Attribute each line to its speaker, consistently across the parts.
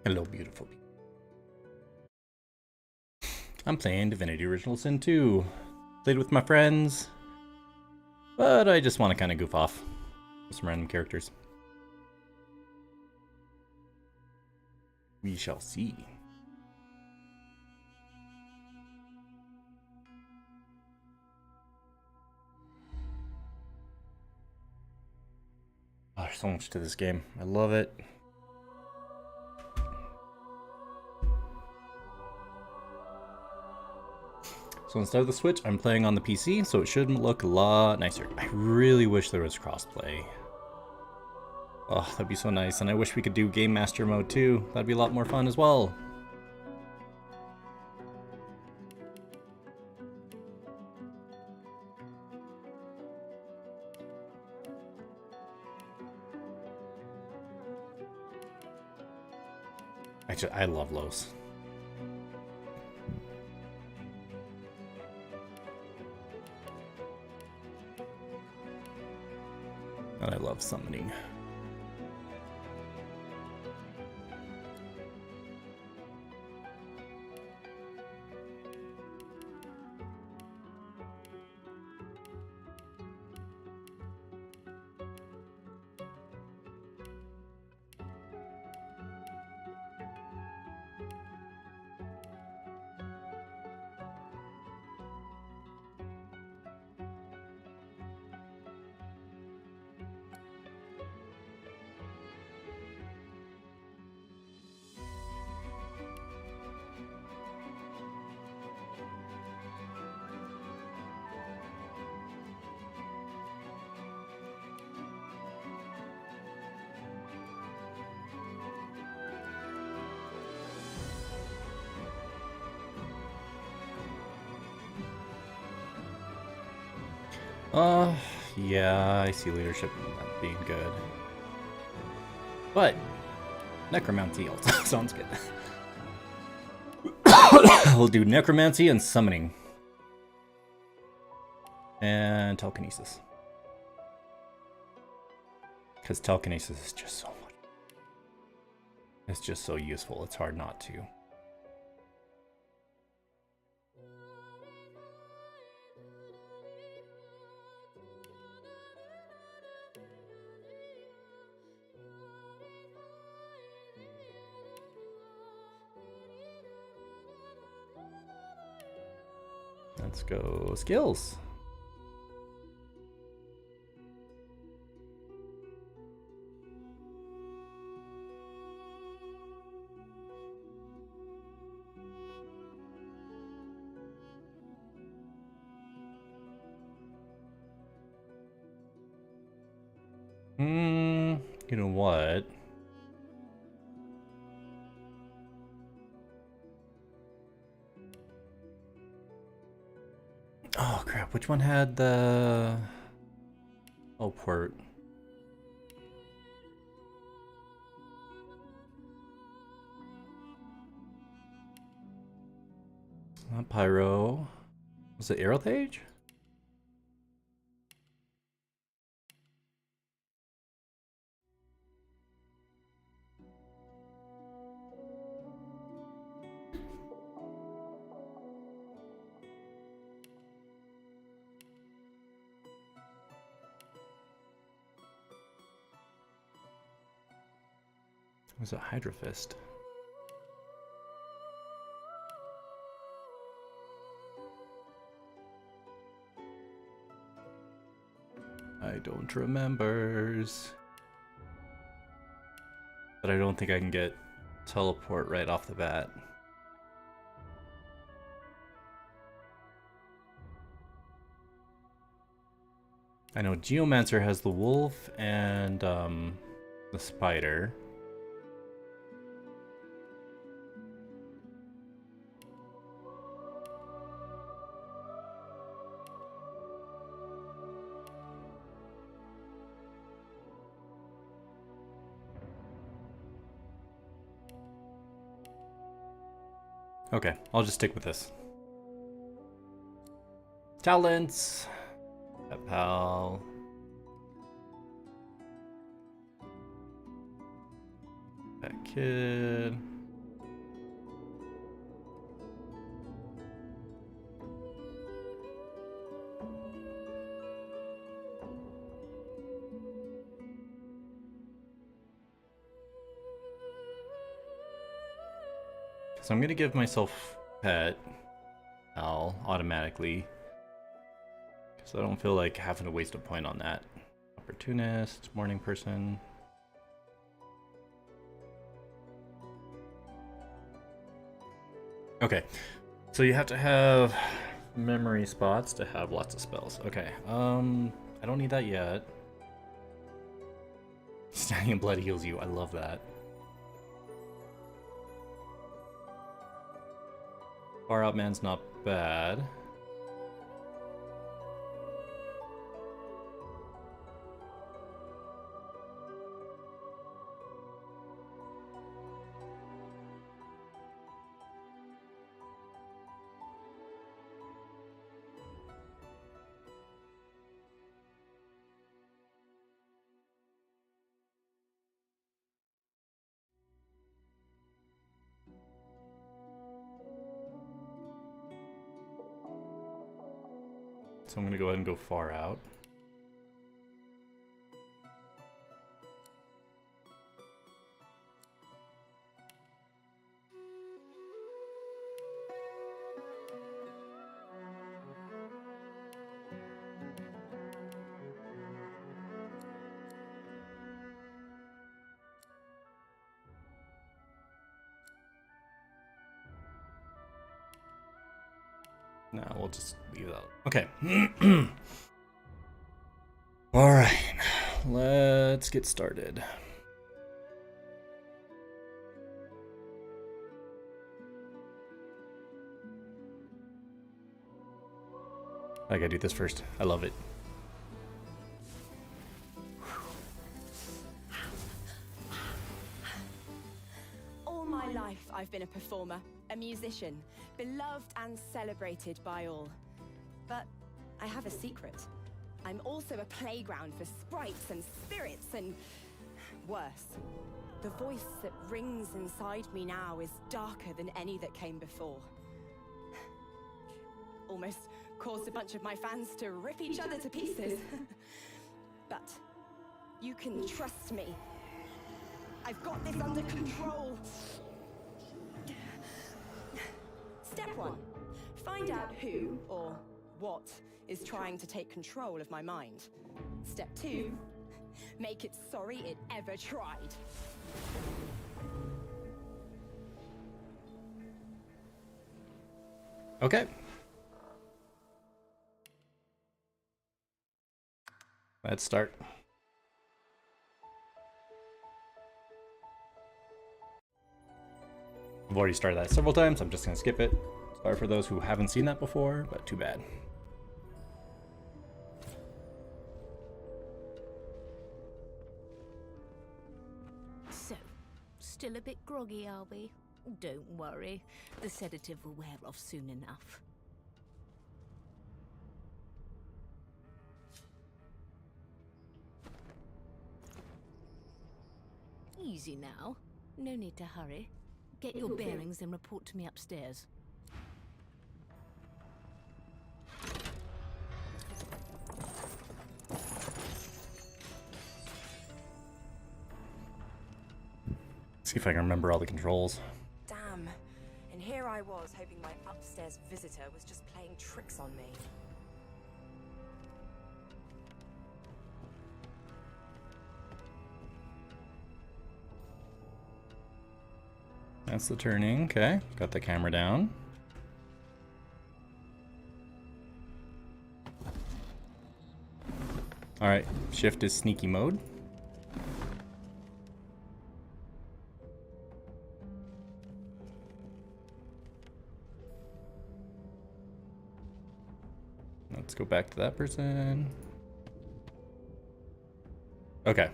Speaker 1: Hello, beautiful people. I'm playing Divinity Original Sin 2. Played with my friends, but I just want to kind of goof off with some random characters. We shall see. Oh, there's so much to this game. I love it. So instead of the Switch, I'm playing on the PC, so it should look a lot nicer. I really wish there was crossplay. Oh, that'd be so nice, and I wish we could do Game Master mode too. That'd be a lot more fun as well. I love Los. And I love summoning. Yeah, I see leadership not being good. But necromancy also sounds good. We'll do necromancy and summoning. And telekinesis. Because telekinesis is just so much. It's just so useful, it's hard not to. Let's go skills. You know what? Oh crap, which one had the... Oh, port. Not pyro. Was it aerophage? Was it Hydrophist? I don't remembers. But I don't think I can get teleport right off the bat. I know Geomancer has the wolf and the spider. Okay, I'll just stick with this. Talents. Pet pal. Pet kid. So I'm gonna give myself pet Al automatically, because I don't feel like having to waste a point on that. Opportunist, morning person. Okay, so you have to have memory spots to have lots of spells. Okay, I don't need that yet. Standing in blood heals you. I love that. Far Out Man's not bad. So I'm gonna go ahead and go Far Out. No, we'll just leave that. Okay. Alright, let's get started. I gotta do this first. I love it.
Speaker 2: All my life I've been a performer, a musician, beloved and celebrated by all. But I have a secret. I'm also a playground for sprites and spirits and worse. The voice that rings inside me now is darker than any that came before. Almost caused a bunch of my fans to rip each other to pieces. But you can trust me. I've got this under control. Step 1. Find out who or what is trying to take control of my mind. Step 2. Make it sorry it ever tried.
Speaker 1: Okay. Let's start. I've already started that several times. I'm just gonna skip it. Sorry for those who haven't seen that before, but too bad.
Speaker 3: So, still a bit groggy, are we? Don't worry. The sedative will wear off soon enough. Easy now. No need to hurry. Get your bearings and report to me upstairs.
Speaker 1: See if I can remember all the controls.
Speaker 2: Damn. And here I was hoping my upstairs visitor was just playing tricks on me.
Speaker 1: That's the turning. Okay, got the camera down. Alright, shift is sneaky mode. Let's go back to that person. Okay.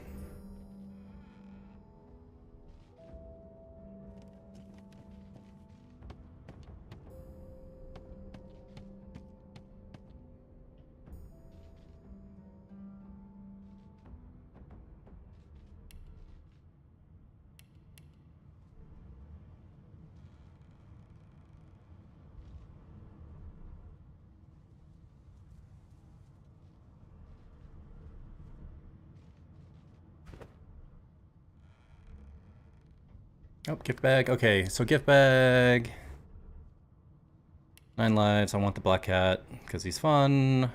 Speaker 1: Oh, gift bag. Okay, so gift bag. 9 lives. I want the black cat because he's fun.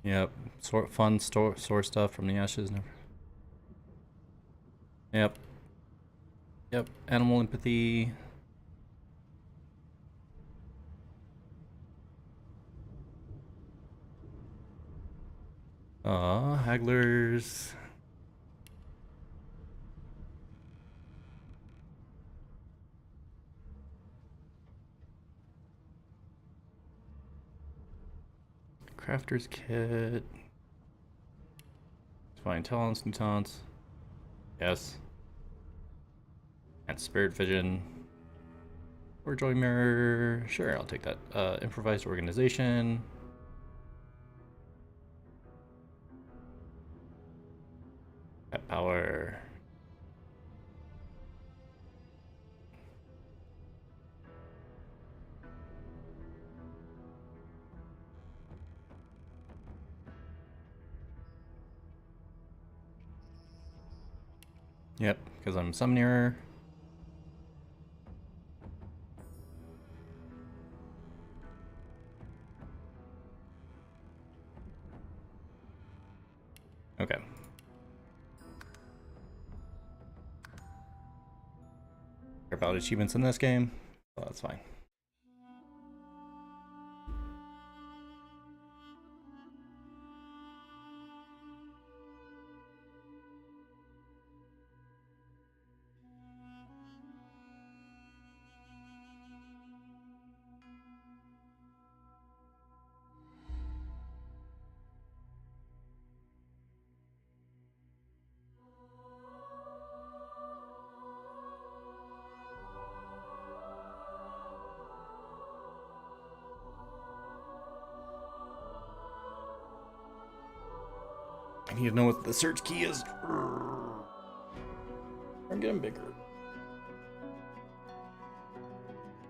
Speaker 1: Yep. Fun store stuff from the ashes. Yep. Yep. Animal empathy. Hagglers. Crafter's kit. Fine talents, new talents. Yes. And spirit vision. Or joy mirror. Sure, I'll take that. Improvised organization. Pet power. Yep, because I'm summoner. Okay. Care about achievements in this game? Oh, that's fine. I need to know what the search key is. I'm getting bigger.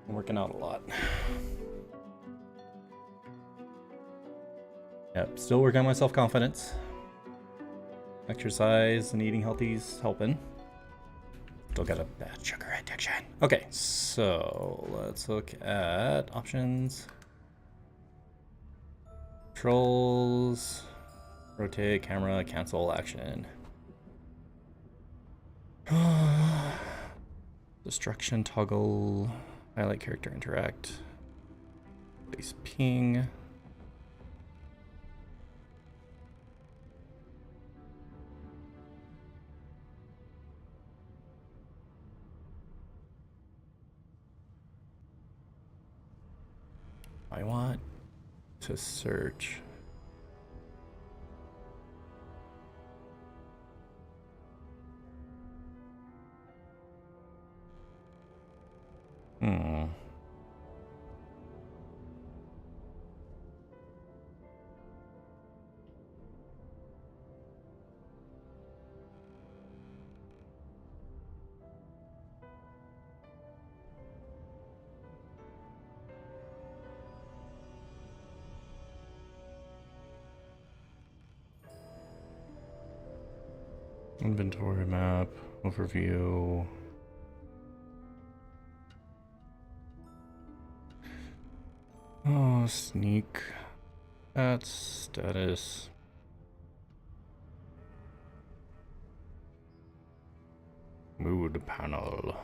Speaker 1: I'm working out a lot. Yep, still working on my self-confidence. Exercise and eating healthy's helping. Still got a bad sugar addiction. Okay, so let's look at options. Controls. Rotate, camera, cancel, action. Destruction, toggle, highlight character, interact. Place ping. I want to search. Inventory map, overview. Oh, sneak. That's status. Mood panel.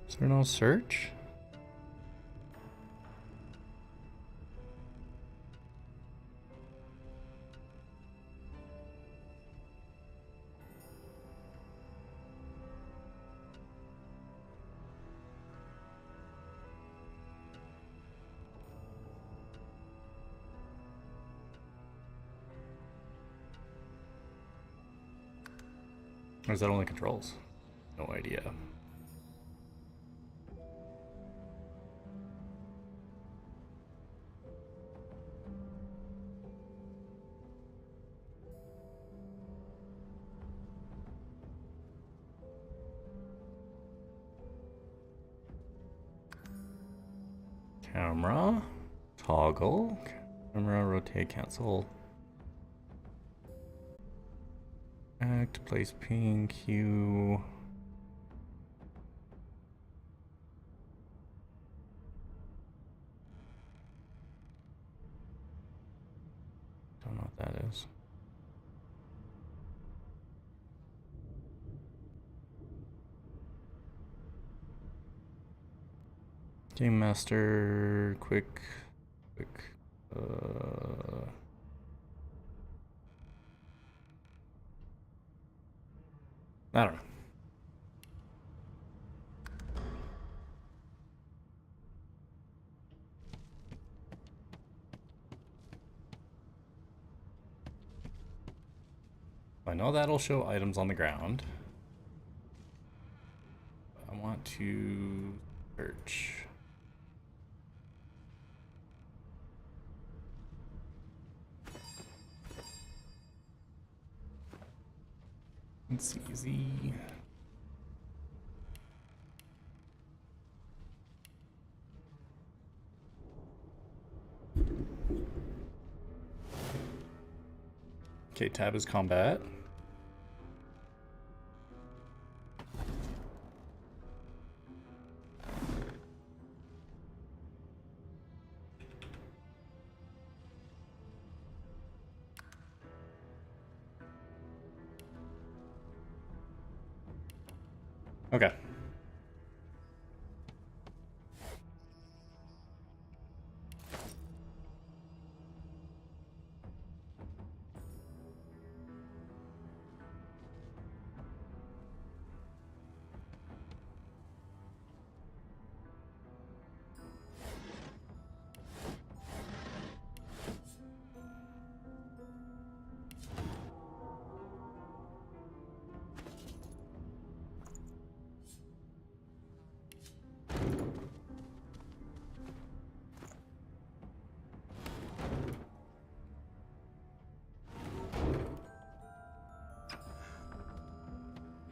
Speaker 1: Is there no search? Or is that only controls? No idea. Camera. Toggle. Camera, rotate, cancel. Act, place ping, Q. Don't know what that is. Game Master, quick. I don't know. I know that'll show items on the ground. I want to search. It's easy. Okay, tab is combat. Okay.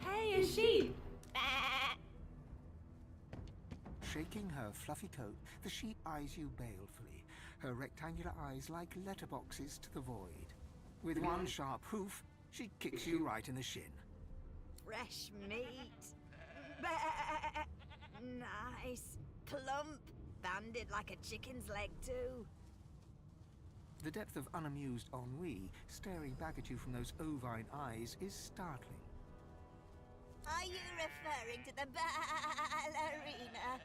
Speaker 2: Hey, a sheep!
Speaker 4: Shaking her fluffy coat, the sheep eyes you balefully, her rectangular eyes like letterboxes to the void. With one sharp hoof, she kicks you right in the shin.
Speaker 5: Fresh meat. Nice. Plump. Banded like a chicken's leg, too.
Speaker 4: The depth of unamused ennui staring back at you from those ovine eyes is startling.
Speaker 5: Are you referring to the ballerina?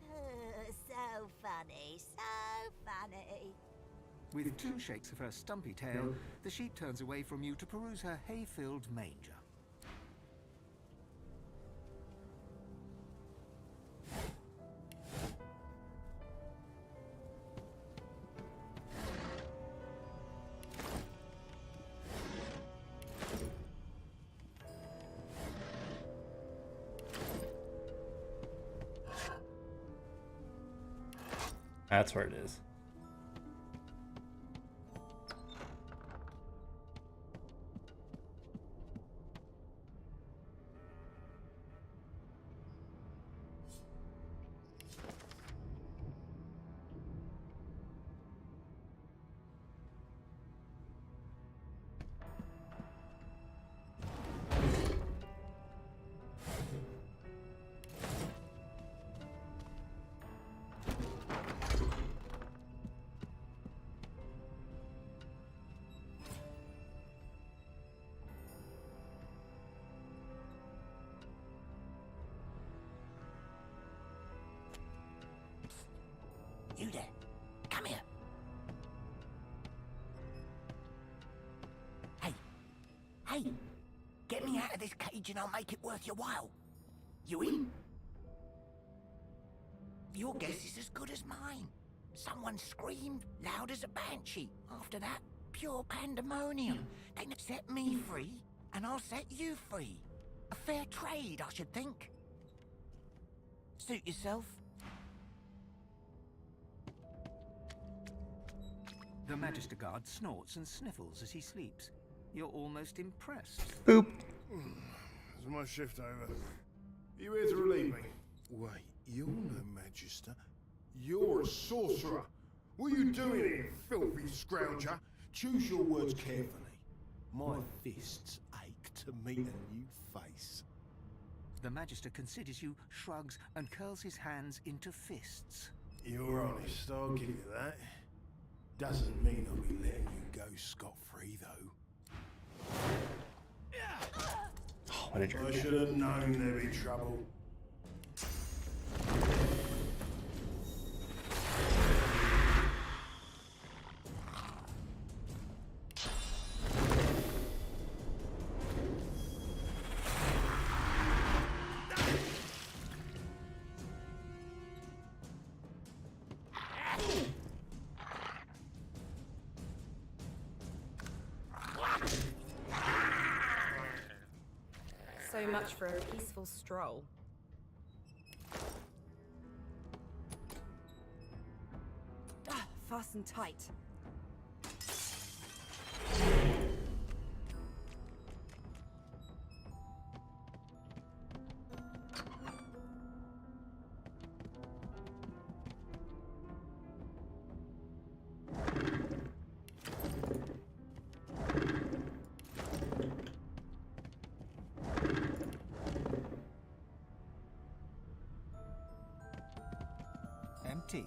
Speaker 5: Oh, so funny, so funny.
Speaker 4: With two shakes of her stumpy tail, the sheep turns away from you to peruse her hay-filled manger.
Speaker 1: That's where it is.
Speaker 4: You there. Come here. Hey, get me out of this cage and I'll make it worth your while. You in? Your guess is as good as mine. Someone screamed loud as a banshee. After that, pure pandemonium. They set me free, and I'll set you free. A fair trade, I should think. Suit yourself. The Magister Guard snorts and sniffles as he sleeps. You're almost impressed.
Speaker 1: Boop.
Speaker 6: Is my shift over? You here to relieve me? Wait, you're no Magister. You're You're a sorcerer. What are you doing here, filthy scrounger? Choose your words carefully. My fists ache to meet a new face.
Speaker 7: The Magister considers you, shrugs, and curls his hands into fists.
Speaker 6: You're honest, I'll give you that. Doesn't mean I'll be letting you go scot-free, though.
Speaker 1: Oh, what a jerk.
Speaker 6: I should have known there'd be trouble.
Speaker 2: So much for a peaceful stroll. Fasten tight.
Speaker 7: Empty.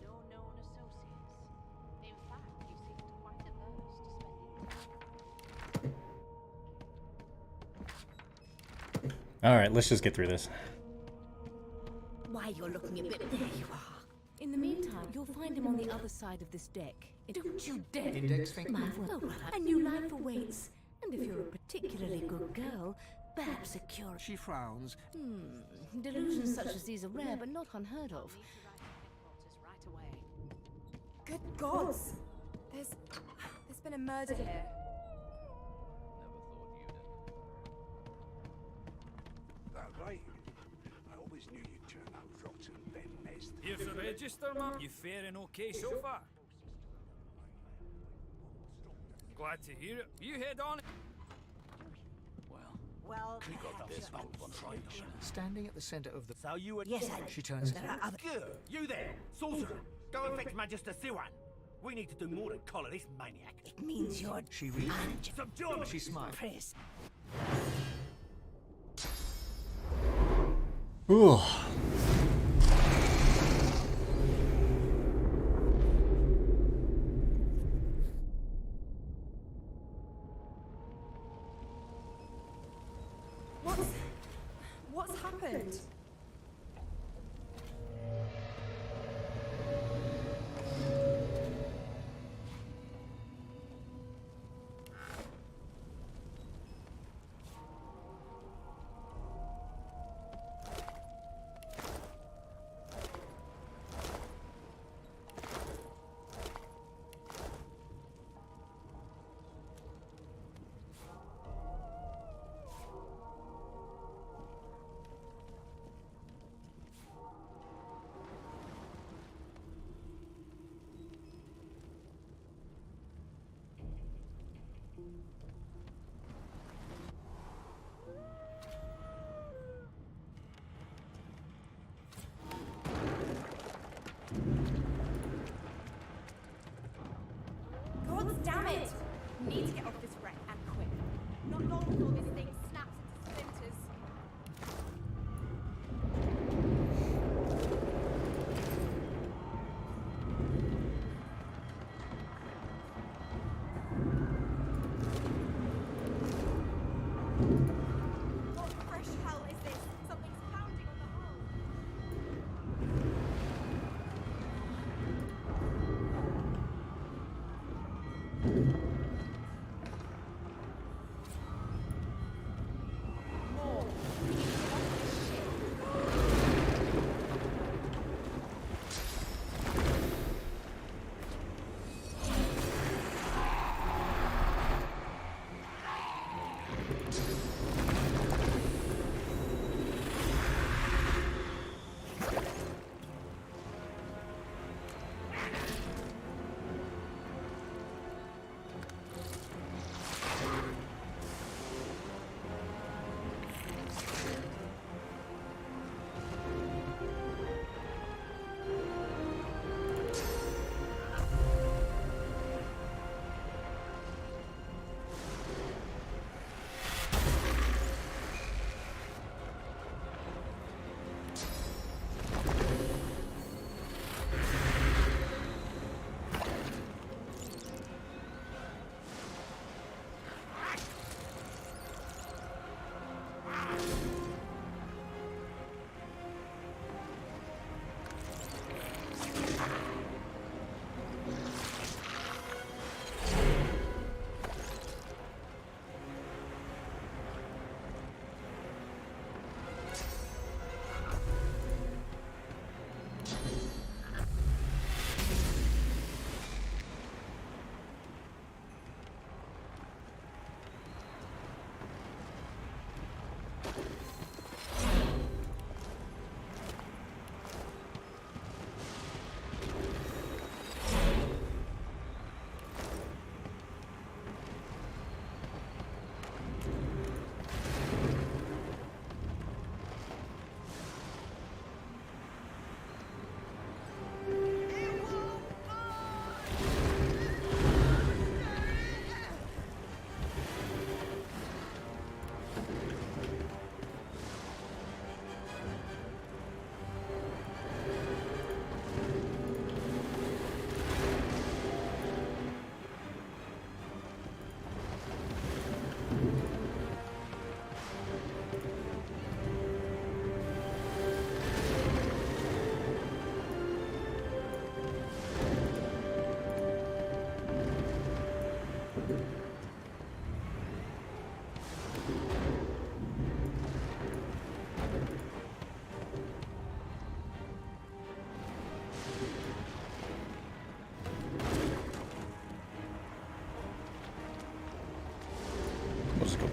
Speaker 3: No known associates. In fact, you seem quite averse to spending.
Speaker 1: Alright, let's just get through this.
Speaker 3: Why, you're looking a bit. There you are. In the meantime, you'll find him on the other side of this deck. Don't you dare!
Speaker 7: Index finger.
Speaker 3: My word. Oh, a new line for weights. And if you're a particularly good girl, perhaps a cure.
Speaker 7: She frowns.
Speaker 3: Delusions such as these are rare, but not unheard of.
Speaker 2: Good gods! There's been a murder here.
Speaker 8: That right? I always knew you'd turn out rotten, Ben Nest.
Speaker 9: Here's the register, man. You faring okay so far? Glad to hear it. You head on.
Speaker 5: Well,
Speaker 7: Standing at the center of the...
Speaker 9: So you were...
Speaker 5: yes, I...
Speaker 7: She turns...
Speaker 9: Good. You there, sorcerer. Go and fetch Magister Siwan. We need to do more than collar this maniac.
Speaker 5: It means you're...
Speaker 7: She reads...
Speaker 9: Subdue him.
Speaker 7: She smiles.
Speaker 5: Chris.
Speaker 1: Ooh.
Speaker 2: What's happened?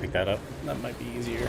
Speaker 1: pick that up. That might be easier.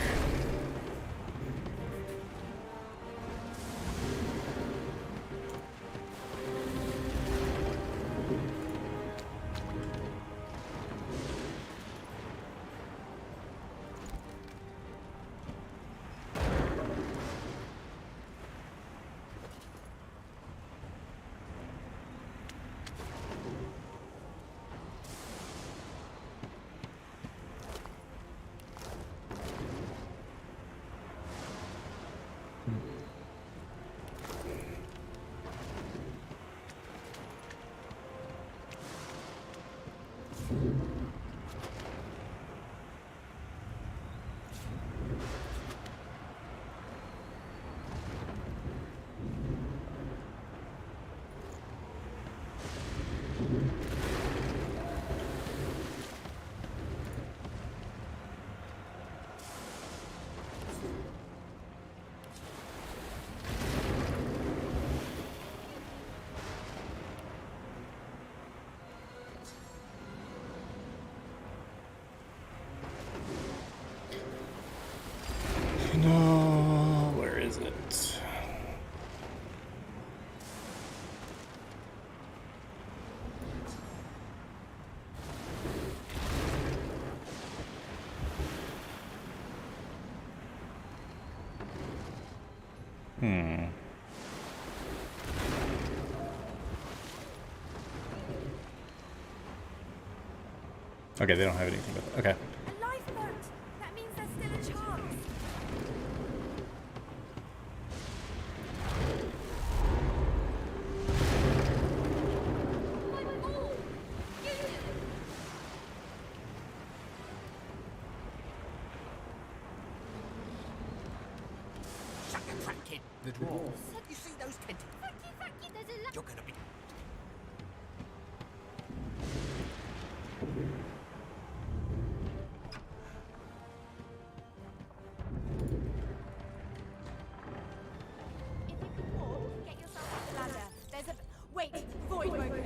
Speaker 1: No, where is it? Okay, they don't have anything with it. Okay.
Speaker 2: A lifeboat! That means there's still a chance.
Speaker 4: Shut your trap, kid.
Speaker 6: The dwarf.
Speaker 4: You see those tentacles? You're gonna be...
Speaker 2: If you can walk, get yourself off the ladder. There's a... Wait! Void broken!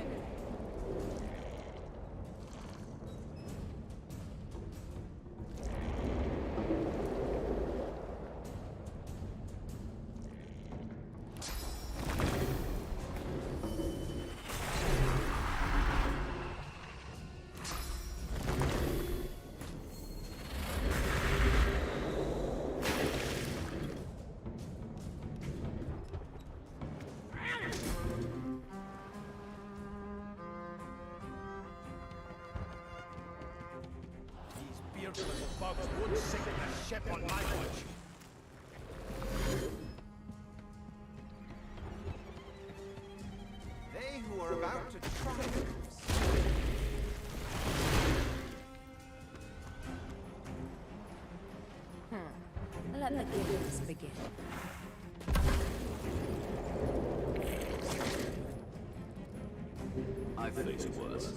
Speaker 9: These bearded little bugs would sink a ship on my watch.
Speaker 7: They who are about to try
Speaker 3: Let the games begin.
Speaker 10: I've faced worse.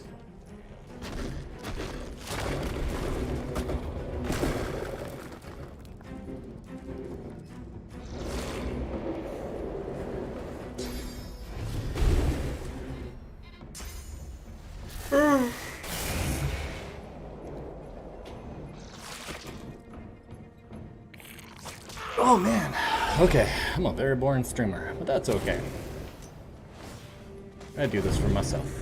Speaker 1: Oh man. Okay, I'm a very boring streamer, but that's okay. I do this for myself.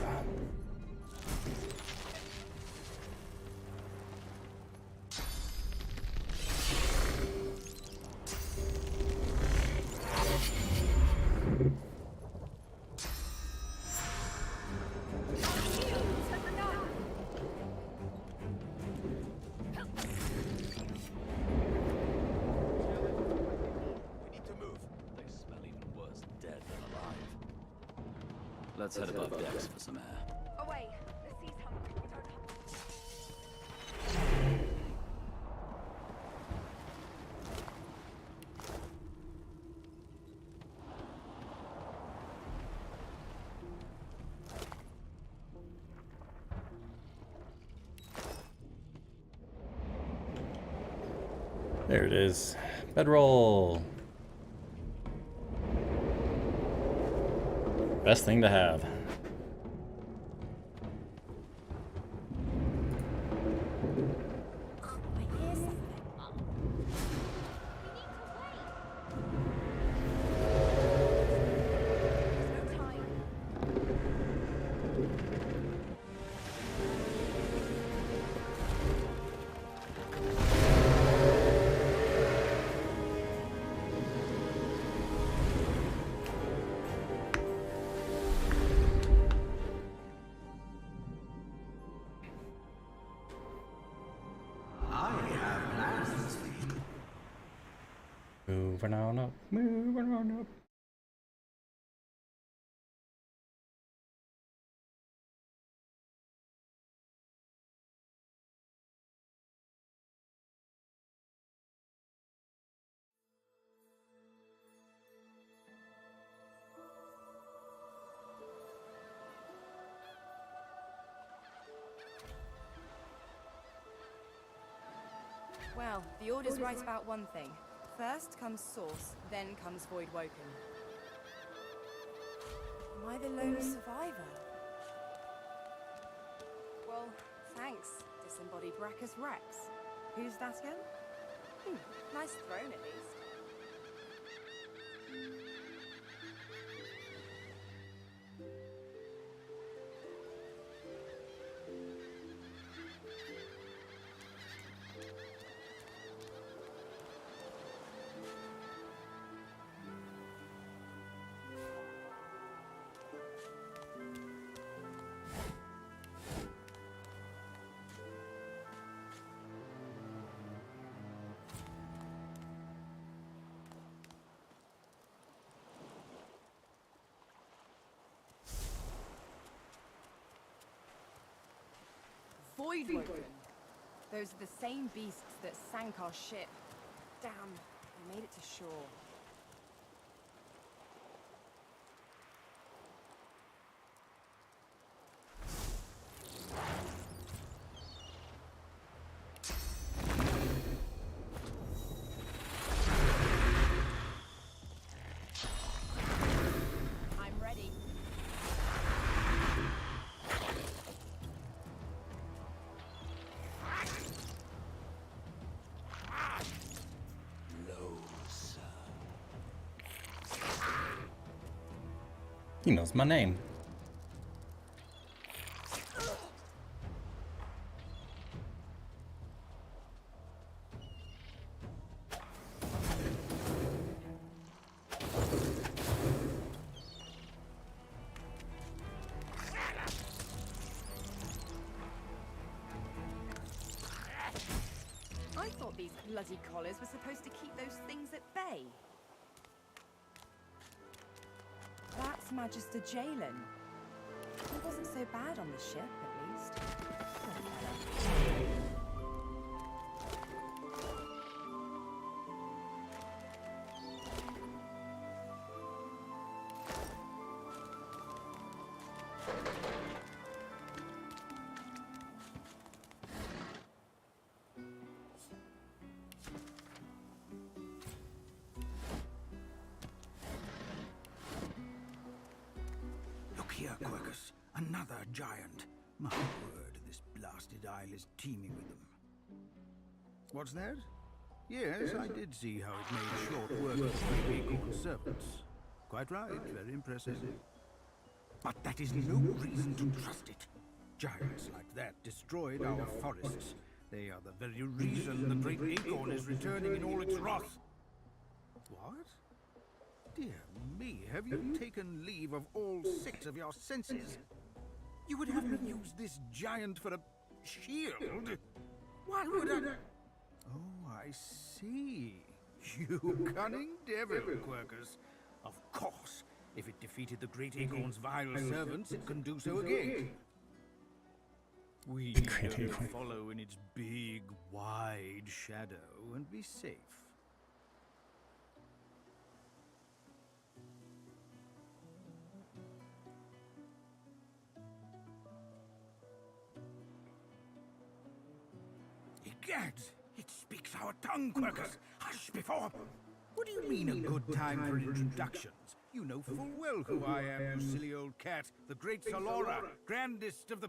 Speaker 10: Let's head above decks for some air.
Speaker 2: Away! The sea's hungry. We don't have...
Speaker 1: There it is. Bedroll. Best thing to have.
Speaker 2: I hear
Speaker 1: Moving on up, moving on up.
Speaker 2: Well, the Order's right about one thing. First comes Source, then comes Void Woken. Am I the lone survivor? Well, thanks, disembodied Brachus Rex. Who's that again? Nice throne at least. Void Woken. Those are the same beasts that sank our ship. Damn, we made it to shore. I'm ready.
Speaker 1: He knows my name.
Speaker 2: I thought these bloody collars were supposed to keep those things at bay. That's Magister Jalen. He wasn't so bad on the ship, at least. Poor fella.
Speaker 7: Look here, Quercus. Another giant. My word, this blasted isle is teeming with them. What's that? Yes, I did see how it made short work of the Acorn servants. Quite right, very impressive. But that is no reason to trust it. Giants like that destroyed our forests. They are the very reason the great Acorn is returning in all its wrath. What? Dear me, have you taken leave of all 6 of your senses? You would have me use this giant for a shield? Why would I... Oh, I see. You cunning devil, Quercus. Of course, if it defeated the great Acorn's vile servants, it can do so again. We will follow in its big, wide shadow and be safe. Egads! It speaks our tongue, Quercus! Hush before... What do you mean a good time for introductions? You know full well who I am, you silly old cat. The great Solora, grandest of the...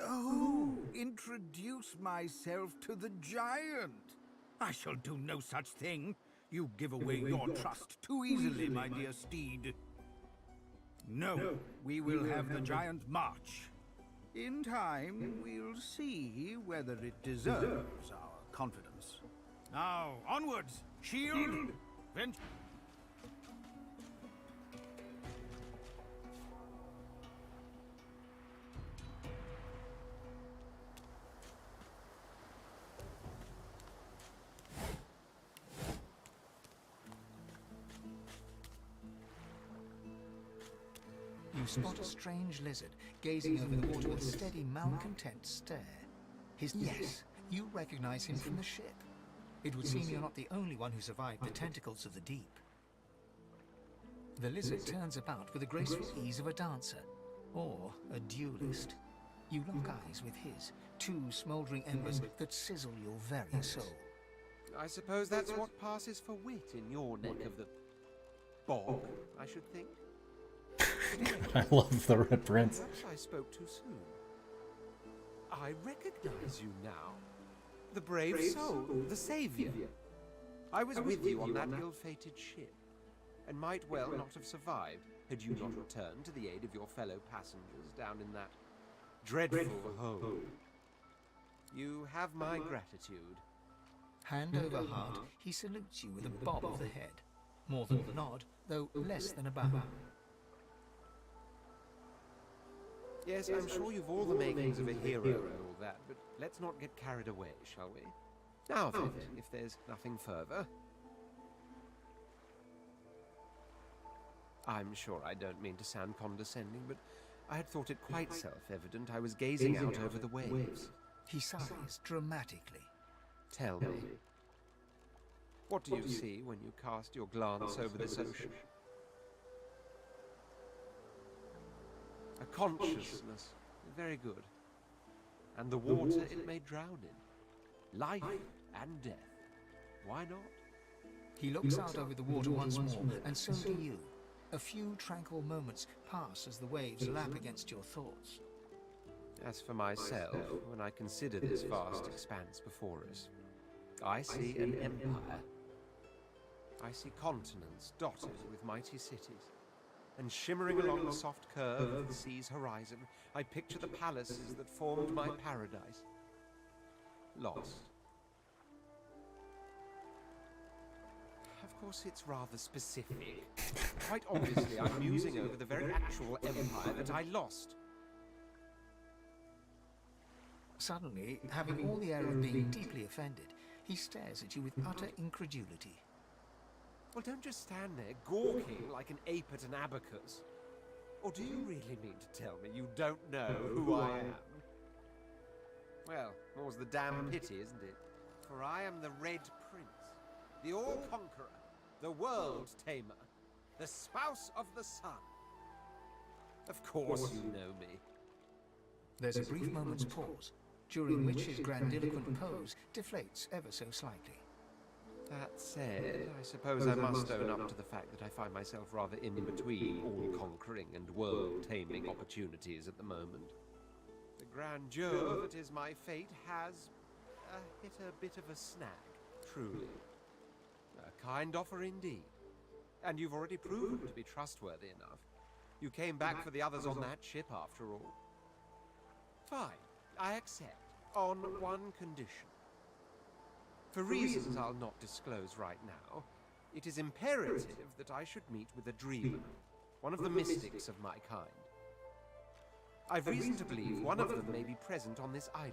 Speaker 7: Oh, introduce myself to the giant. I shall do no such thing. You give away your trust too easily, my dear steed. No, we will have the giant march. In time, we'll see whether it deserves our confidence. Now, onwards! Shield! Venture!
Speaker 4: spot a strange lizard gazing over the water with a steady, malcontent stare. Yes, you recognize him from the ship. It would seem you're not the only one who survived the tentacles of the deep. The lizard turns about with the graceful ease of a dancer, or a duelist. You lock eyes with his, two smouldering embers that sizzle your very soul.
Speaker 11: I suppose that's what passes for wit in your neck of the bog, I should think.
Speaker 1: I love the Red Prince.
Speaker 11: Perhaps I spoke too soon. I recognize you now. The brave soul, the savior. I was with you on that ill-fated ship, and might well not have survived had you not returned to the aid of your fellow passengers down in that dreadful hole. You have my gratitude.
Speaker 4: Hand over heart, he salutes you with a bob of the head. More than a nod, though less than a bow.
Speaker 11: Yes, I'm sure you've all the makings of a hero and all that, but let's not get carried away, shall we? Now then, if there's nothing further. I'm sure I don't mean to sound condescending, but I had thought it quite self-evident I was gazing out over the waves.
Speaker 4: He sighs dramatically.
Speaker 11: Tell me, what do you see when you cast your glance over this ocean? A consciousness. Very good. And the water it may drown in. Life and death. Why not?
Speaker 4: He looks out over the water once more, and so do you. A few tranquil moments pass as the waves lap against your thoughts.
Speaker 11: As for myself, when I consider this vast expanse before us, I see an empire. I see continents dotted with mighty cities. And shimmering along the soft curve of the sea's horizon, I picture the palaces that formed my paradise. Lost. Of course, it's rather specific. Quite obviously, I'm musing over the very actual empire that I lost.
Speaker 4: Suddenly, having all the air of being deeply offended, he stares at you with utter incredulity.
Speaker 11: Well, don't just stand there gawking like an ape at an abacus. Or do you really mean to tell me you don't know who I am? Well, more's the damn pity, isn't it? For I am the Red Prince, the All-Conqueror, the World-Tamer, the Spouse of the Sun. Of course you know me.
Speaker 4: There's a brief moment's pause, during which his grandiloquent pose deflates ever so slightly.
Speaker 11: That said, I suppose I must own up to the fact that I find myself rather in between all-conquering and world-taming opportunities at the moment. The grandeur that is my fate has hit a bit of a snag, truly. A kind offer indeed. And you've already proven to be trustworthy enough. You came back for the others on that ship, after all. Fine, I accept, on one condition. For reasons I'll not disclose right now, it is imperative that I should meet with a dreamer, one of the mystics of my kind. I've reason to believe one of them may be present on this island.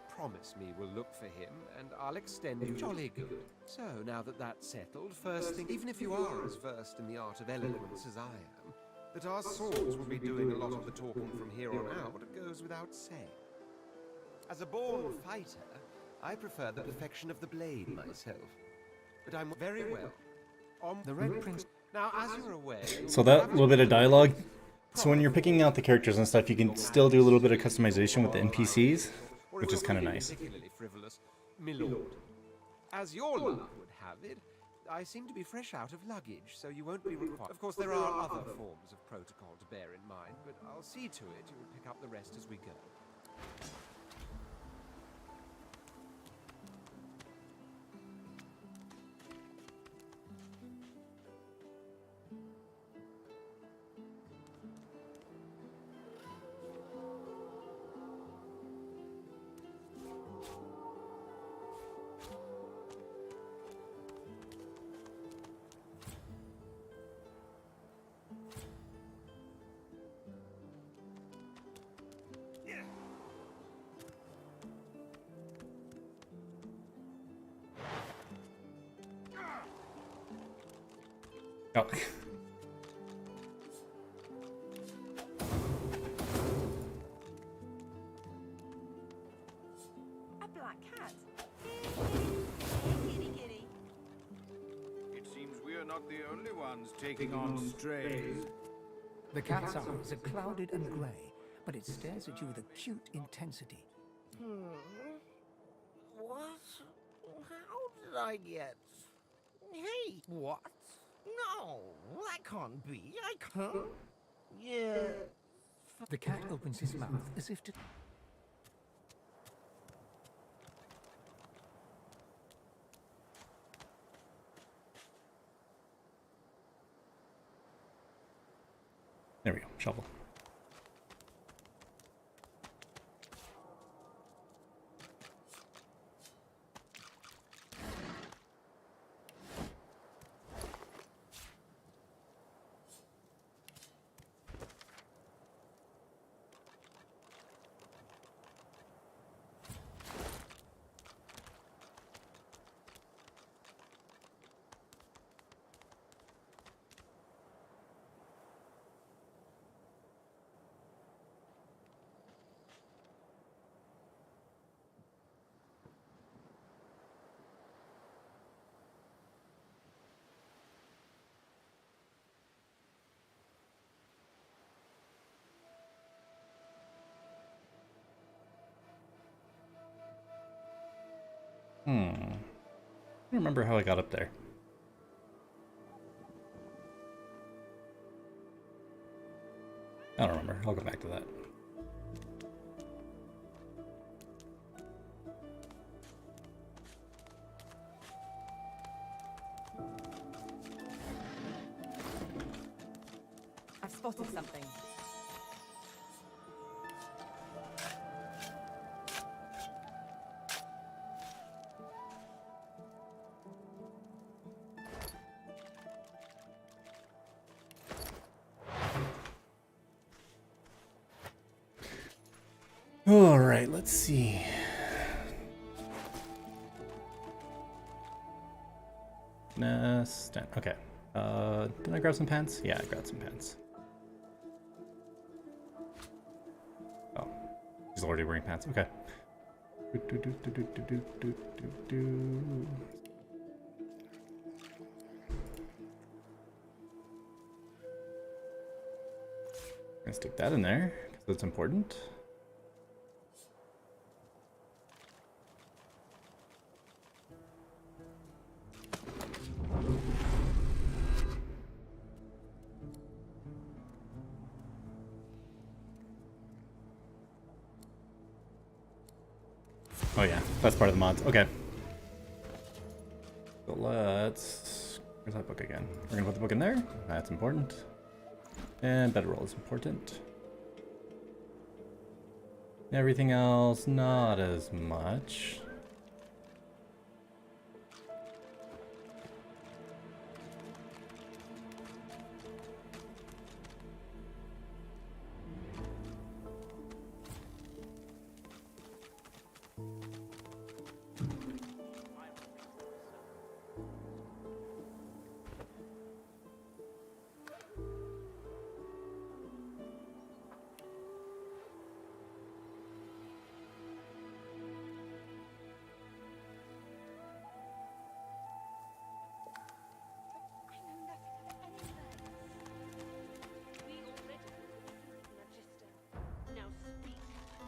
Speaker 11: Promise me we'll look for him, and I'll extend you jolly good. So, now that that's settled, first thing, even if you are as versed in the art of eloquence as I am, that our swords will be doing a lot of the talking from here on out goes without saying. As a born fighter, I prefer the perfection of the blade myself, but I'm very well on
Speaker 4: The Red Prince.
Speaker 11: Now, as you're aware,
Speaker 1: So that little bit of dialogue. So when you're picking out the characters and stuff, you can still do a little bit of customization with the NPCs, which is kind of nice.
Speaker 11: Particularly frivolous, my lord. As your luck would have it, I seem to be fresh out of luggage, so you won't be required. Of course, there are other forms of protocol to bear in mind, but I'll see to it you'll pick up the rest as we go.
Speaker 1: Oh.
Speaker 7: not the only ones taking on strays.
Speaker 12: The cat's eyes are clouded and grey, but it stares at you with acute intensity.
Speaker 9: What? How did I get... Hey, what? No, that can't be. I can't... Yeah...
Speaker 12: The cat opens his mouth as if to...
Speaker 1: There we go. Shovel. I don't remember how I got up there. I don't remember. I'll go back to that.
Speaker 2: I've spotted something.
Speaker 1: All right, let's see. Nest. Okay. Did I grab some pants? Yeah, I grabbed some pants. Oh, he's already wearing pants. Okay. Gonna stick that in there because that's important. Oh yeah, that's part of the mods. Okay. So let's... Where's that book again? We're gonna put the book in there. That's important. And bedroll is important. Everything else, not as much.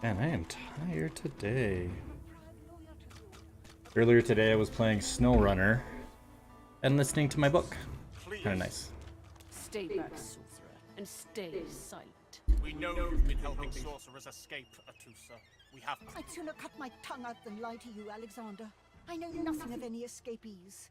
Speaker 1: Man, I am tired today. Earlier today I was playing SnowRunner and listening to my book. Kind of nice.
Speaker 13: Stay back, sorcerer, and stay silent.
Speaker 14: We know you've been helping sorcerers escape, Atusa. We have...
Speaker 15: I'd sooner cut my tongue out than lie to you, Alexander. I know nothing of any escapees.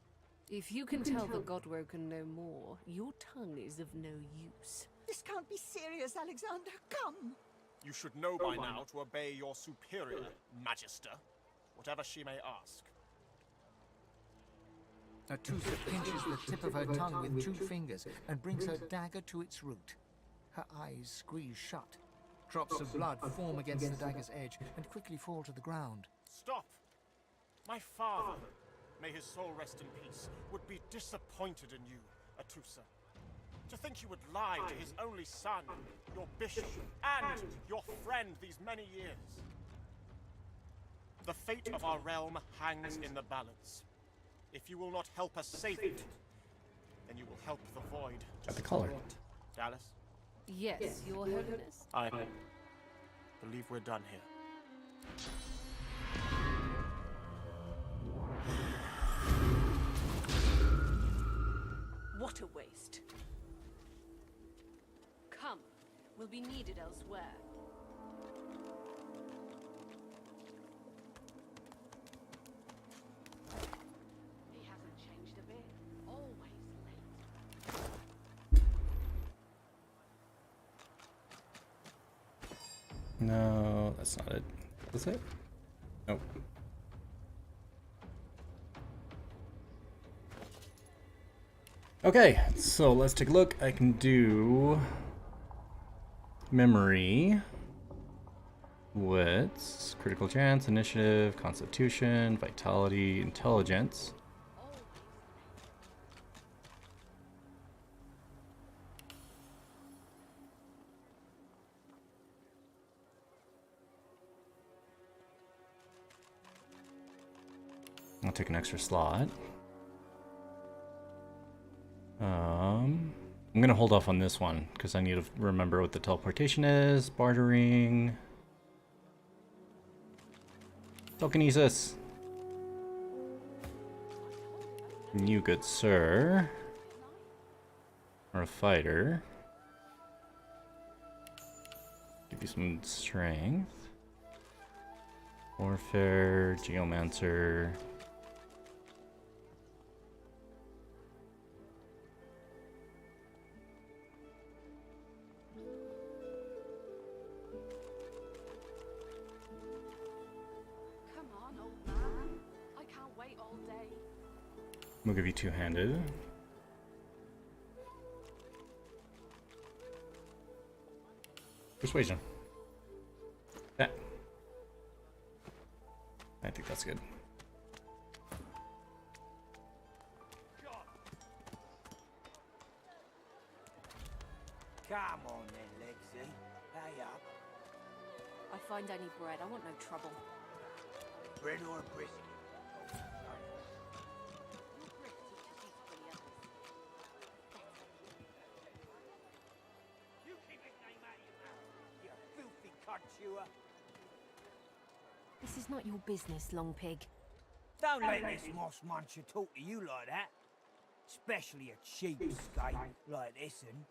Speaker 13: If you can tell the Godwoken no more, your tongue is of no use.
Speaker 15: This can't be serious, Alexander. Come!
Speaker 14: You should know by now to obey your superior, Magister, whatever she may ask.
Speaker 12: Atusa pinches the tip of her tongue with 2 fingers and brings her dagger to its root. Her eyes squeeze shut. Drops of blood form against the dagger's edge and quickly fall to the ground.
Speaker 14: Stop! My father, may his soul rest in peace, would be disappointed in you, Atusa. To think you would lie to his only son, your bishop, and your friend these many years. The fate of our realm hangs in the balance. If you will not help us save it, then you help the void.
Speaker 1: Got the color.
Speaker 14: Dallas,
Speaker 13: Yes, Your Holiness.
Speaker 14: I believe we're done here.
Speaker 13: What a waste. Come, we'll be needed elsewhere. He hasn't changed a bit. Always late.
Speaker 1: No, that's not it. Is it? Nope. Okay, so let's take a look. I can do memory, wits, critical chance, initiative, constitution, vitality, intelligence. I'll take an extra slot. I'm gonna hold off on this one because I need to remember what the teleportation is. Bartering. Telekinesis. You good sir. Or a fighter. Give you some strength. Warfare, Geomancer. We'll give you two-handed. Persuasion. Yeah. I think that's good.
Speaker 9: Come on then, Lexi. Hurry up.
Speaker 13: I find any bread. I want no trouble.
Speaker 9: Bread or a brisket? You keep his name out of your mouth, you filthy cud chewer.
Speaker 3: This is not your business, Long Pig.
Speaker 9: Don't let this moss muncher talk to you like that. Especially a cheapskate like this one.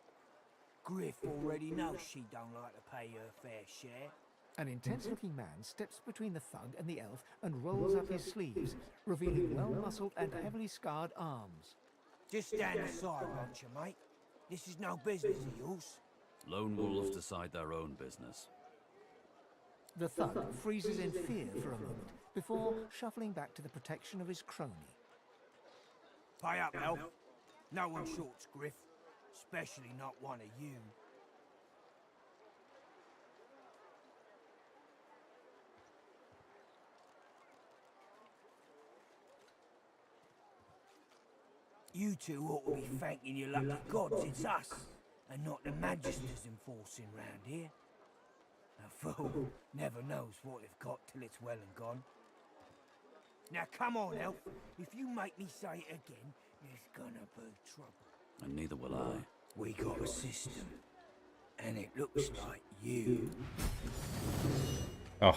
Speaker 9: Griff already knows she don't like to pay her fair share.
Speaker 12: An intense-looking man steps between the thug and the elf and rolls up his sleeves, revealing well-muscled and heavily scarred arms.
Speaker 9: Just stand aside, won't you, mate? This is no business of yours.
Speaker 10: Lone wolves decide their own business.
Speaker 12: The thug freezes in fear for a moment before shuffling back to the protection of his crony.
Speaker 9: Pay up, elf. No one shorts Griff. Especially not one of you. You two ought to be thanking your lucky gods it's us, and not the Magisters enforcing round here. A fool never knows what they've got till it's well and gone. Now come on, elf. If you make me say it again, there's gonna be trouble.
Speaker 10: And neither will I.
Speaker 9: We got a system, and it looks like you.
Speaker 1: Oh.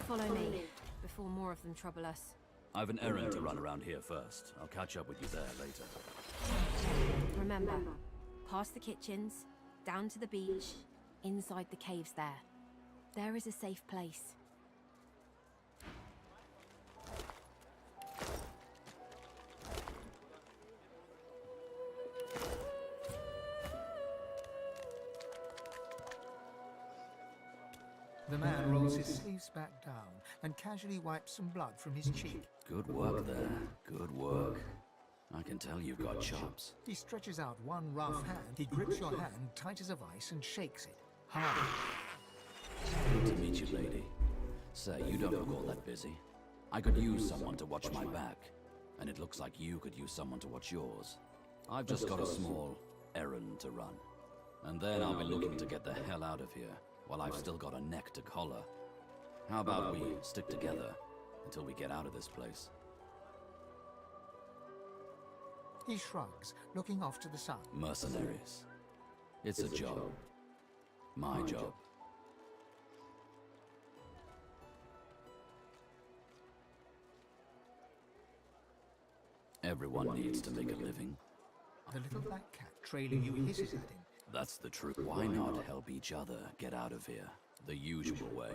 Speaker 16: Follow me, before more of them trouble us.
Speaker 10: I've an errand to run around here first. I'll catch up with you there later.
Speaker 16: Remember, past the kitchens, down to the beach, inside the caves there. There is a safe place.
Speaker 12: The man rolls his sleeves back down and casually wipes some blood from his cheek.
Speaker 10: Good work there. Good work. I can tell you've got chops.
Speaker 12: He stretches out one rough hand. He grips your hand tight as a vice and shakes it. Hard.
Speaker 10: Good to meet you, lady. Say, you don't look all that busy. I could use someone to watch my back, and it looks like you could use someone to watch yours. I've just got a small errand to run, and then I'll be looking to get the hell out of here while I've still got a neck to collar. How about we stick together until we get out of this place?
Speaker 12: He shrugs, looking off to the sun.
Speaker 10: Mercenaries. It's a job. My job. Everyone needs to make a living.
Speaker 12: The little black cat trailing you hisses at him.
Speaker 10: That's the truth. Why not help each other get out of here? The usual way.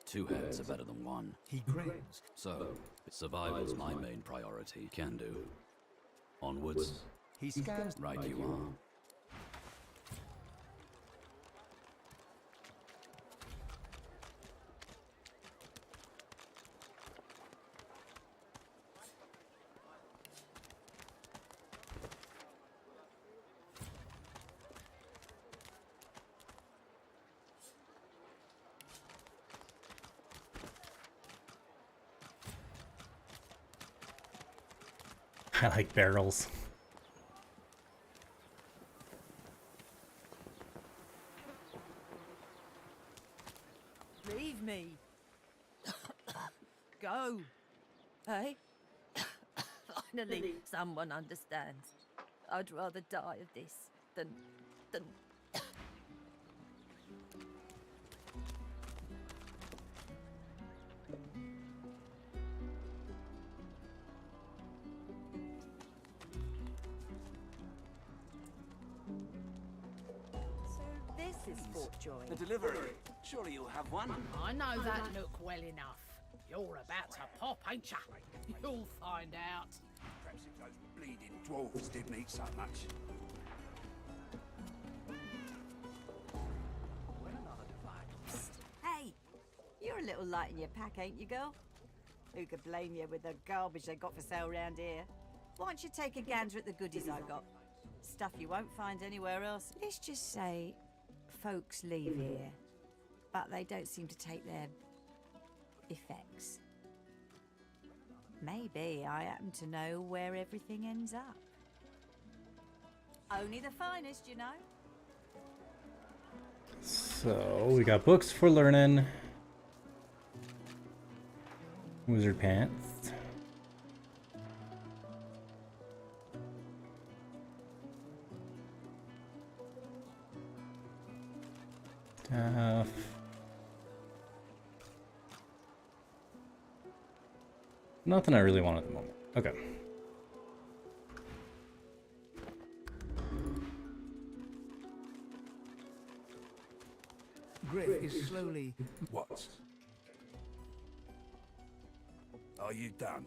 Speaker 10: Two heads are better than one.
Speaker 12: He grins.
Speaker 10: So, survival's my main priority. Can do. Onwards.
Speaker 12: He scans.
Speaker 10: Right you are.
Speaker 1: I like barrels.
Speaker 5: Leave me. Go. Hey? Finally, someone understands. I'd rather die of this than...
Speaker 2: This is Fort Joy.
Speaker 17: The delivery. Surely you'll have one.
Speaker 18: I know that look well enough. You're about to pop, ain't ya? You'll find out.
Speaker 8: Perhaps if those bleeding dwarves didn't eat so much.
Speaker 5: Hey, you're a little light in your pack, ain't you, girl? Who could blame you with the garbage they got for sale round here? Why don't you take a gander at the goodies I got? Stuff you won't find anywhere else. Let's just say folks leave here, but they don't seem to take their effects. Maybe I happen to know where everything ends up. Only the finest, you know.
Speaker 1: So, we got books for learning. Wizard pants. Stuff. Nothing I really want at the moment. Okay.
Speaker 12: Griff is slowly...
Speaker 8: What? Are you done?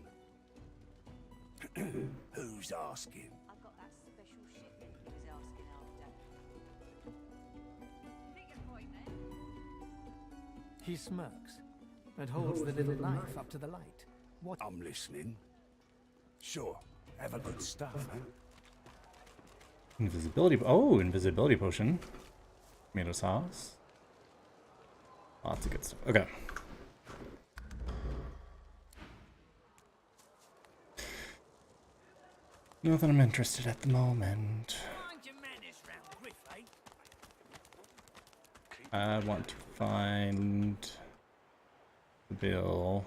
Speaker 8: Who's asking?
Speaker 5: I've got that special shipment he was asking after. Bigger point, then.
Speaker 12: He smirks and holds the little knife up to the light. What?
Speaker 8: I'm listening. Sure. Have a good stuff, huh?
Speaker 1: Invisibility. Oh, invisibility potion. Tomato sauce. Lots of good stuff. Okay. Nothing I'm interested at the moment. I want to find the bill.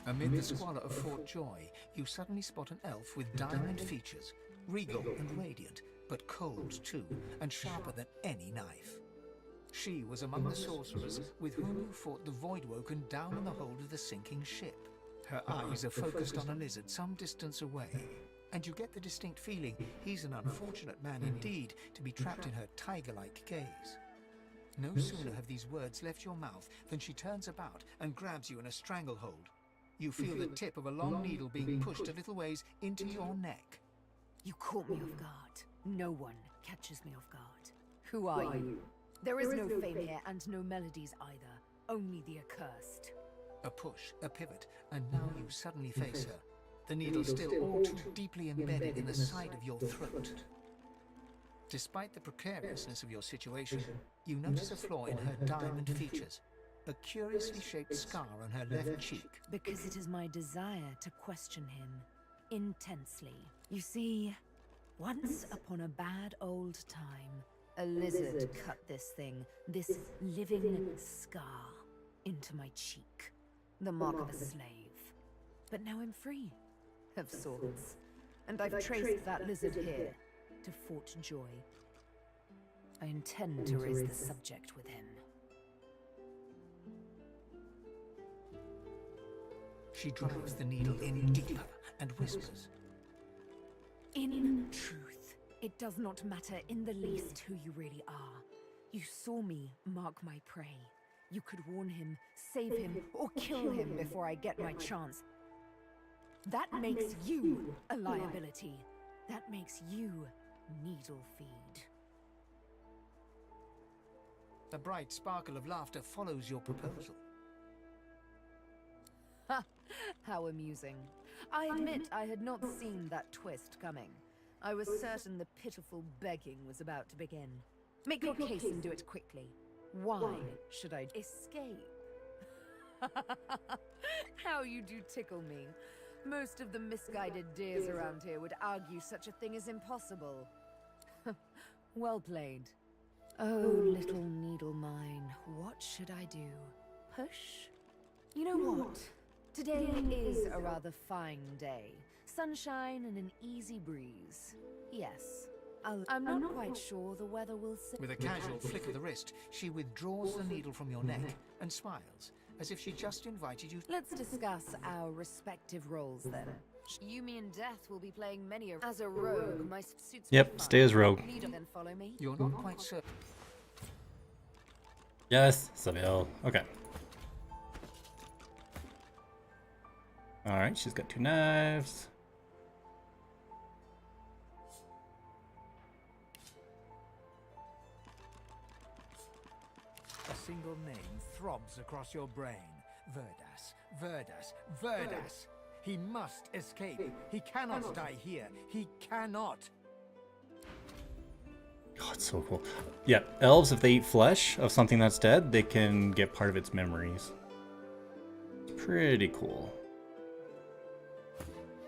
Speaker 12: Amid the squalor of Fort Joy, you suddenly spot an elf with diamond features, regal and radiant, but cold too, and sharper than any knife. She was among the sorcerers with whom you fought the Voidwoken down in the hold of the sinking ship. Her eyes are focused on a lizard some distance away, and you get the distinct feeling he's an unfortunate man indeed to be trapped in her tiger-like gaze. No sooner have these words left your mouth than she turns about and grabs you in a stranglehold. You feel the tip of a long needle being pushed a little ways into your neck.
Speaker 3: You caught me off guard. No one catches me off guard. Who are you? There is no fame here and no melodies either. Only the accursed.
Speaker 12: A push, a pivot, and now you suddenly face her. The needle still all too deeply embedded in the side of your throat. Despite the precariousness of your situation, you notice a flaw in her diamond features. A curiously shaped scar on her left cheek.
Speaker 16: Because it is my desire to question him intensely. You see, once upon a bad old time, a lizard cut this thing, this living scar, into my cheek. The mark of a slave. But now I'm free, of sorts. And I've traced that lizard here, to Fort Joy. I intend to raise the subject with him.
Speaker 12: She drives the needle in deeper and whispers.
Speaker 16: In truth, it does not matter in the least who you really are. You saw me mark my prey. You could warn him, save him, or kill him before I get my chance. That makes you a liability. That makes you needle feed.
Speaker 12: A bright sparkle of laughter follows your proposal.
Speaker 16: Ha! How amusing. I admit I had not seen that twist coming. I was certain the pitiful begging was about to begin. Make your case and do it quickly. Why should I escape? How you do tickle me. Most of the misguided deers around here would argue such a thing is impossible. Well played. Oh, little needle mine, what should I do? Push? You know what? Today is a rather fine day. Sunshine and an easy breeze. Yes. I'm not quite sure the weather will...
Speaker 12: With a casual flick of the wrist, she withdraws the needle from your neck and smiles, as if she just invited you...
Speaker 16: Let's discuss our respective roles then. You, me, and Death will be playing many a... As a rogue, my suits...
Speaker 1: Yep, stay as rogue.
Speaker 16: Then follow me.
Speaker 12: You're not quite certain.
Speaker 1: Yes, Seville. Okay. Alright, she's got 2 knives.
Speaker 7: A single name throbs across your brain. Verdas, Verdas, Verdas! He must escape. He cannot die here. He cannot.
Speaker 1: Oh, it's so cool. Yeah, elves, if they eat flesh of something that's dead, they can get part of its memories. It's pretty cool.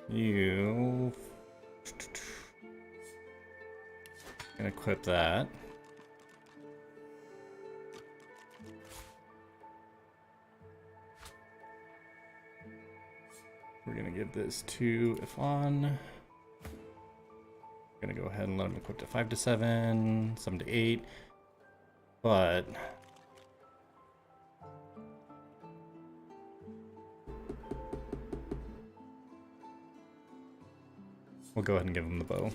Speaker 1: You... Gonna equip that. We're gonna give this to Ifan. Gonna go ahead and let him equip to 5 to 7, 7 to 8, but we'll go ahead and give him the bow.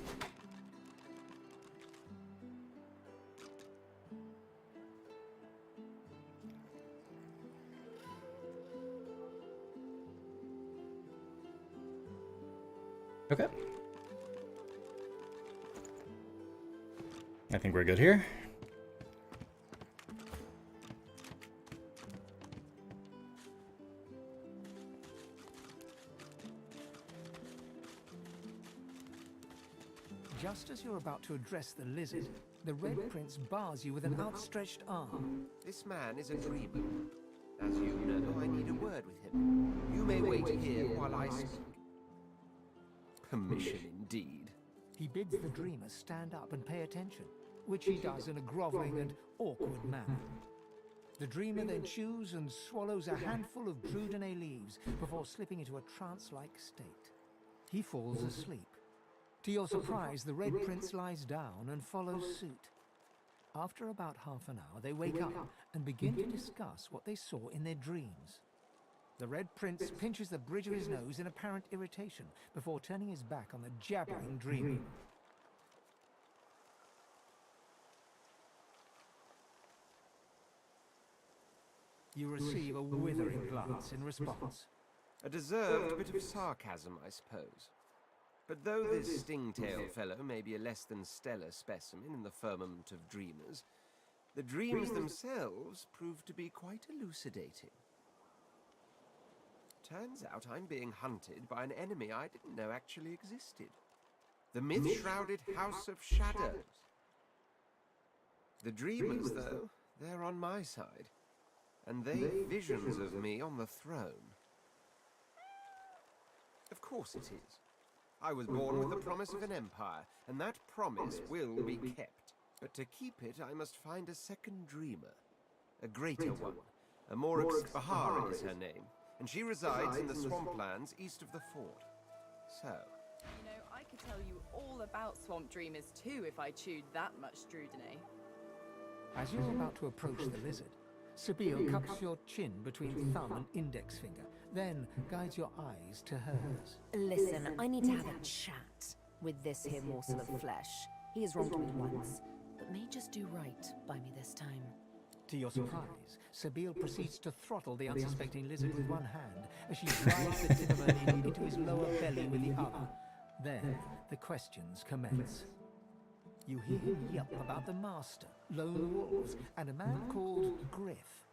Speaker 1: Okay. I think we're good here.
Speaker 12: Just as you're about to address the lizard, the Red Prince bars you with an outstretched arm.
Speaker 11: This man is a dreamer. As you know, I need a word with him. You may wait here while I speak. Permission indeed.
Speaker 12: He bids the dreamer stand up and pay attention, which he does in a groveling and awkward manner. The dreamer then chews and swallows a handful of Drudene leaves before slipping into a trance-like state. He falls asleep. To your surprise, the Red Prince lies down and follows suit. After about half an hour, they wake up and begin to discuss what they saw in their dreams. The Red Prince pinches the bridge of his nose in apparent irritation before turning his back on the jabbering dreamer. You receive a withering glance in response.
Speaker 11: A deserved bit of sarcasm, I suppose. But though this stingtail fellow may be a less than stellar specimen in the firmament of dreamers, the dreams themselves prove to be quite elucidating. Turns out I'm being hunted by an enemy I didn't know actually existed. The myth-shrouded House of Shadows. The dreamers, though, they're on my side. And they've visions of me on the throne. Of course it is. I was born with the promise of an empire, and that promise will be kept. But to keep it, I must find a second dreamer. A greater one. Amorix Bahara is her name, and she resides in the swamplands east of the fort. So...
Speaker 19: You know, I could tell you all about swamp dreamers too if I chewed that much Strudene.
Speaker 12: As you're about to approach the lizard, Sabille cups your chin between thumb and index finger, then guides your eyes to hers.
Speaker 16: Listen, I need to have a chat with this here morsel of flesh. He has wronged me once, but may just do right by me this time.
Speaker 12: To your surprise, Sabille proceeds to throttle the unsuspecting lizard with one hand as she drives the tip of her chin into his lower belly with the other. Then, the questions commence. You hear him yelp about the Master, lone wolves, and a man called Griff.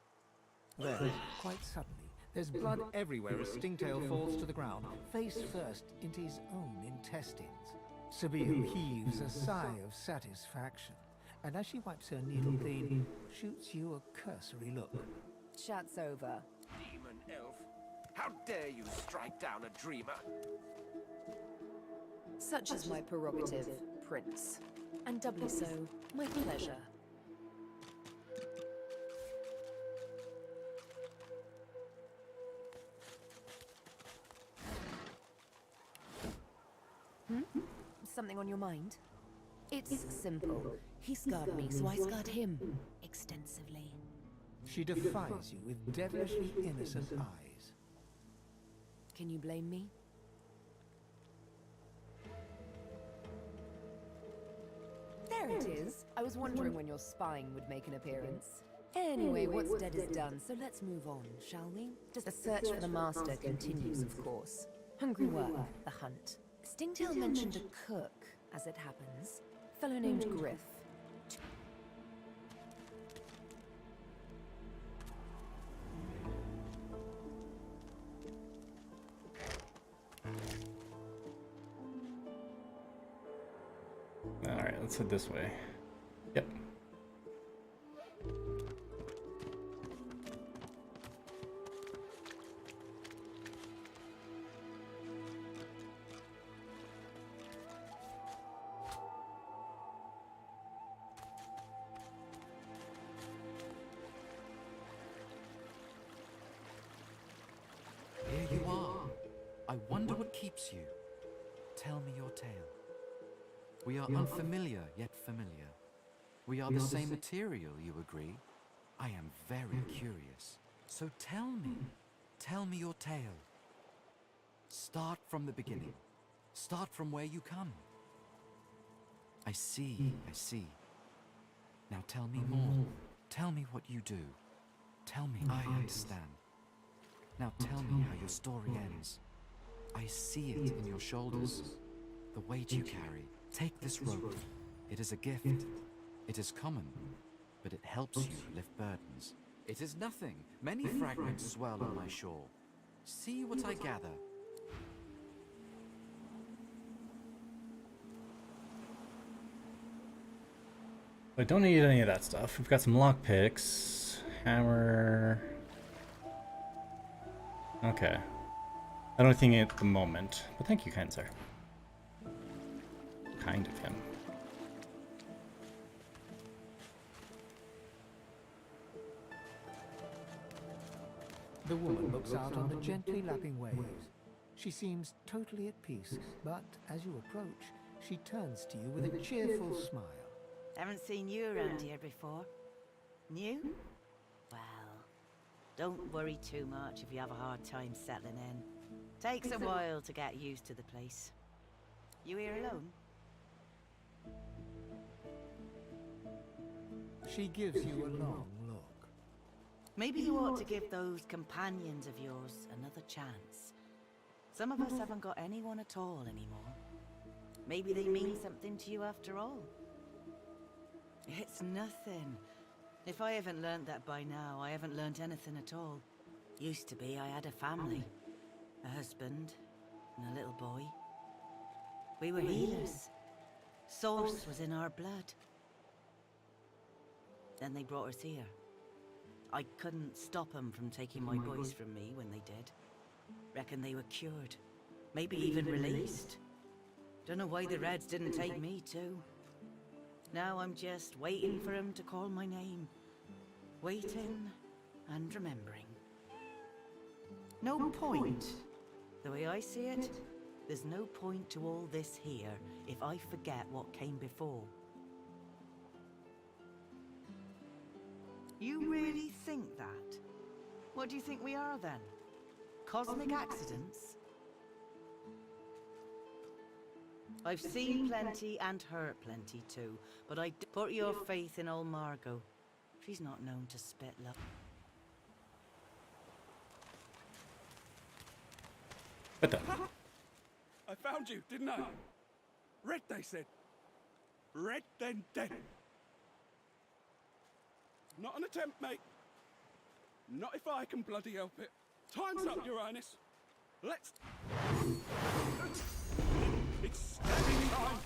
Speaker 12: Then, quite suddenly, there's blood everywhere as Stingtail falls to the ground, face first into his own intestines. Sabille heaves a sigh of satisfaction, and as she wipes her needle clean, shoots you a cursory look.
Speaker 16: Chat's over.
Speaker 11: Demon elf, how dare you strike down a dreamer?
Speaker 16: Such is my prerogative, Prince. And doubly so, my pleasure. Something on your mind? It's simple. He scarred me, so I scarred him extensively.
Speaker 12: She defies you with devilishly innocent eyes.
Speaker 16: Can you blame me? There it is. I was wondering when your spying would make an appearance. Anyway, what's dead is done, so let's move on, shall we? The search for the Master continues, of course. Hungry work, the hunt. Stingtail mentioned a cook, as it happens. Fellow named Griff.
Speaker 1: Alright, let's head this way. Yep.
Speaker 10: Here you are. I wonder what keeps you. Tell me your tale. We are unfamiliar, yet familiar. We are the same material, you agree? I am very curious. So tell me your tale. Start from the beginning. Start from where you come. I see. Now tell me more. Tell me what you do. Tell me I understand. Now tell me how your story ends. I see it in your shoulders. The weight you carry. Take this rope. It is a gift. It is common, but it helps you lift burdens. It is nothing. Many fragments swirl on my shore. See what I gather.
Speaker 1: I don't need any of that stuff. We've got some lockpicks, hammer. Okay. I don't think at the moment, but thank you, kind sir. Kind of him.
Speaker 12: The woman looks out on the gently lapping waves. She seems totally at peace, but as you approach, She turns to you with a cheerful smile.
Speaker 5: Haven't seen you around here before. New? Well, don't worry too much if you have a hard time settling in. Takes a while to get used to the place. You here alone?
Speaker 12: She gives you a long look.
Speaker 5: Maybe you ought to give those companions of yours another chance. Some of us haven't got anyone at all anymore. Maybe they mean something to you after all. It's nothing. If I haven't learnt that by now, I haven't learnt anything at all. Used to be I had a family. A husband and a little boy. We were healers. Source was in our blood. Then they brought us here. I couldn't stop them from taking my boys from me when they did. Reckon they were cured. Maybe even released. Don't know why the Reds didn't take me too. Now I'm just waiting for them to call my name. Waiting and remembering. No point. The way I see it, there's no point to all this here if I forget what came before. You really think that? What do you think we are then? Cosmic accidents? I've seen plenty and heard plenty too, but I put your faith in old Margot. She's not known to spit love.
Speaker 20: I found you, didn't I? Red, they said. Red, then dead. Not an attempt, mate. Not if I can bloody help it. Time's up, Your Highness. Let's... It's stabbing time.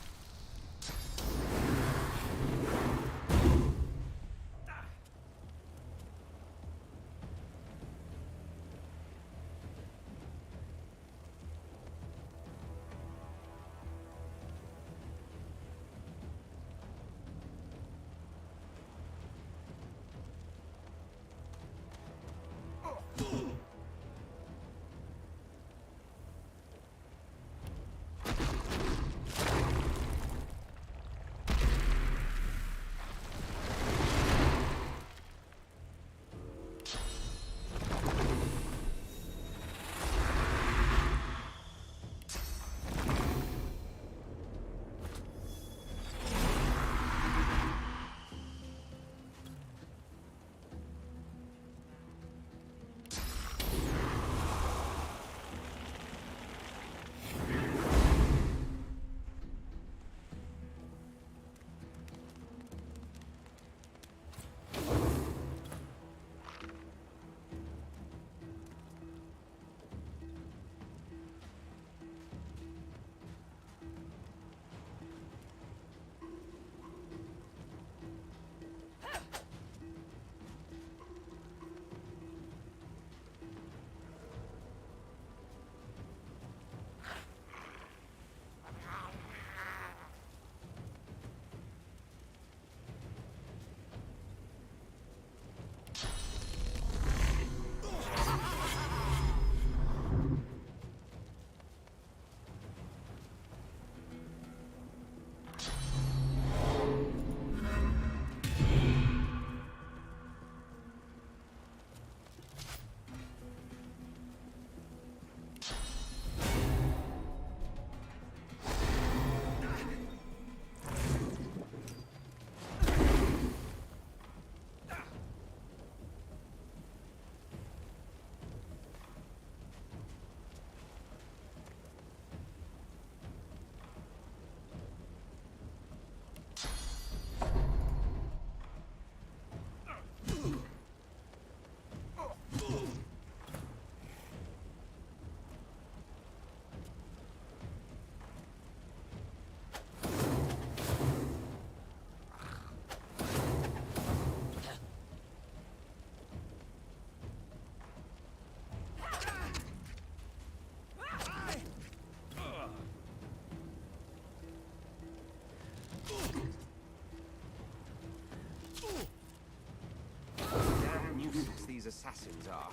Speaker 11: These assassins are.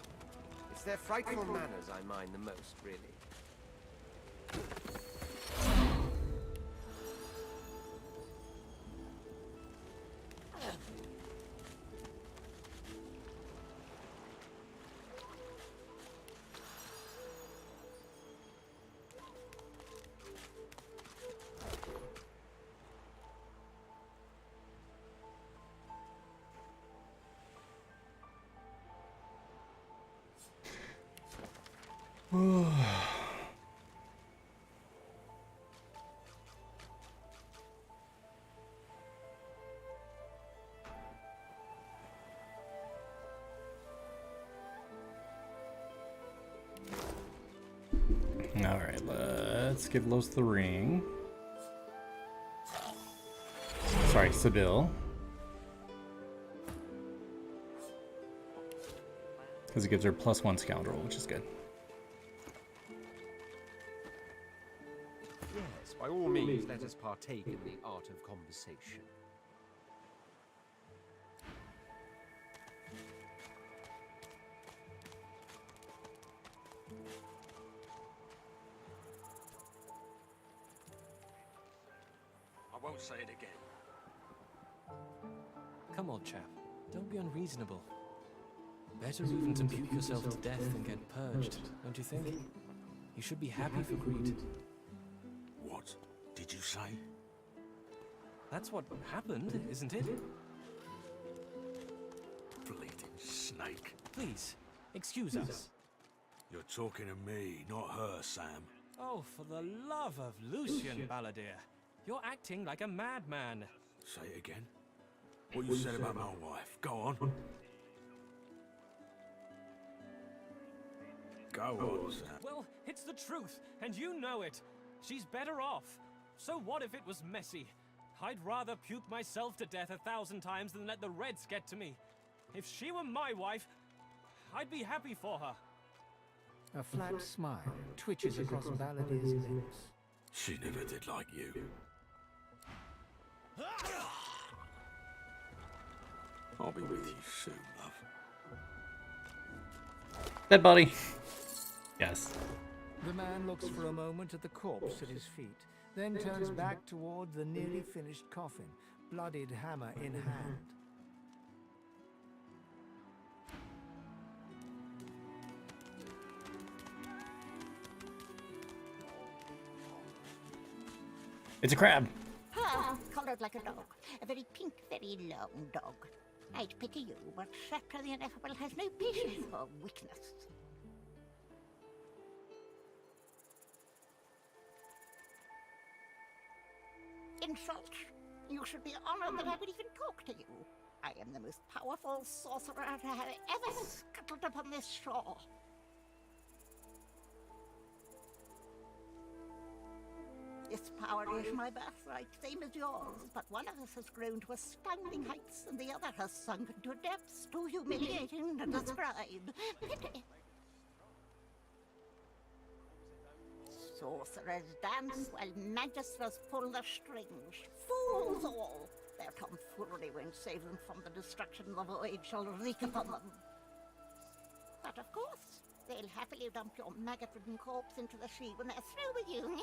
Speaker 11: It's their frightful manners I mind the most, really.
Speaker 1: Alright, let's give Los the ring. Sorry, Sibyl. Because it gives her +1 scoundrel, which is good.
Speaker 11: Yes, by all means, let us partake in the art of conversation.
Speaker 17: I won't say it again.
Speaker 21: Come on, chap. Don't be unreasonable. Better even to puke yourself to death than get purged, don't you think? You should be happy for greed.
Speaker 6: What did you say?
Speaker 21: That's what happened, isn't it?
Speaker 6: Bleeding snake.
Speaker 21: Please, excuse us.
Speaker 6: You're talking to me, not her, Sam.
Speaker 21: Oh, for the love of Lucian, Balladeer. You're acting like a madman.
Speaker 6: Say it again. What you said about my wife. Go on. Go on, Sam.
Speaker 21: Well, it's the truth, and you know it. She's better off. So what if it was messy? I'd rather puke myself to death 1,000 times than let the Reds get to me. If she were my wife, I'd be happy for her.
Speaker 12: A flat smile twitches across Balladier's lips.
Speaker 6: She never did like you. I'll be with you soon, love.
Speaker 1: Dead body. Yes.
Speaker 12: The man looks for a moment at the corpse at his feet, then turns back toward the nearly finished coffin, bloodied hammer in hand.
Speaker 1: It's a crab.
Speaker 15: Ah, coloured like a dog. A very pink, very long dog. I'd pity you, but Shepra the Ineffable has no patience for weakness. In short, you should be honored that I would even talk to you. I am the most powerful sorcerer to have ever scuttled upon this shore. This power is my birthright, same as yours, but one of us has grown to astounding heights, and the other has sunk into depths too humiliating to describe. Pity. Sorcerers dance while magisters pull the strings. Fools all! Their tomfoolery won't save them from the destruction the void shall wreak upon them. But of course, they'll happily dump your maggot-ridden corpse into the sea when they're through with you.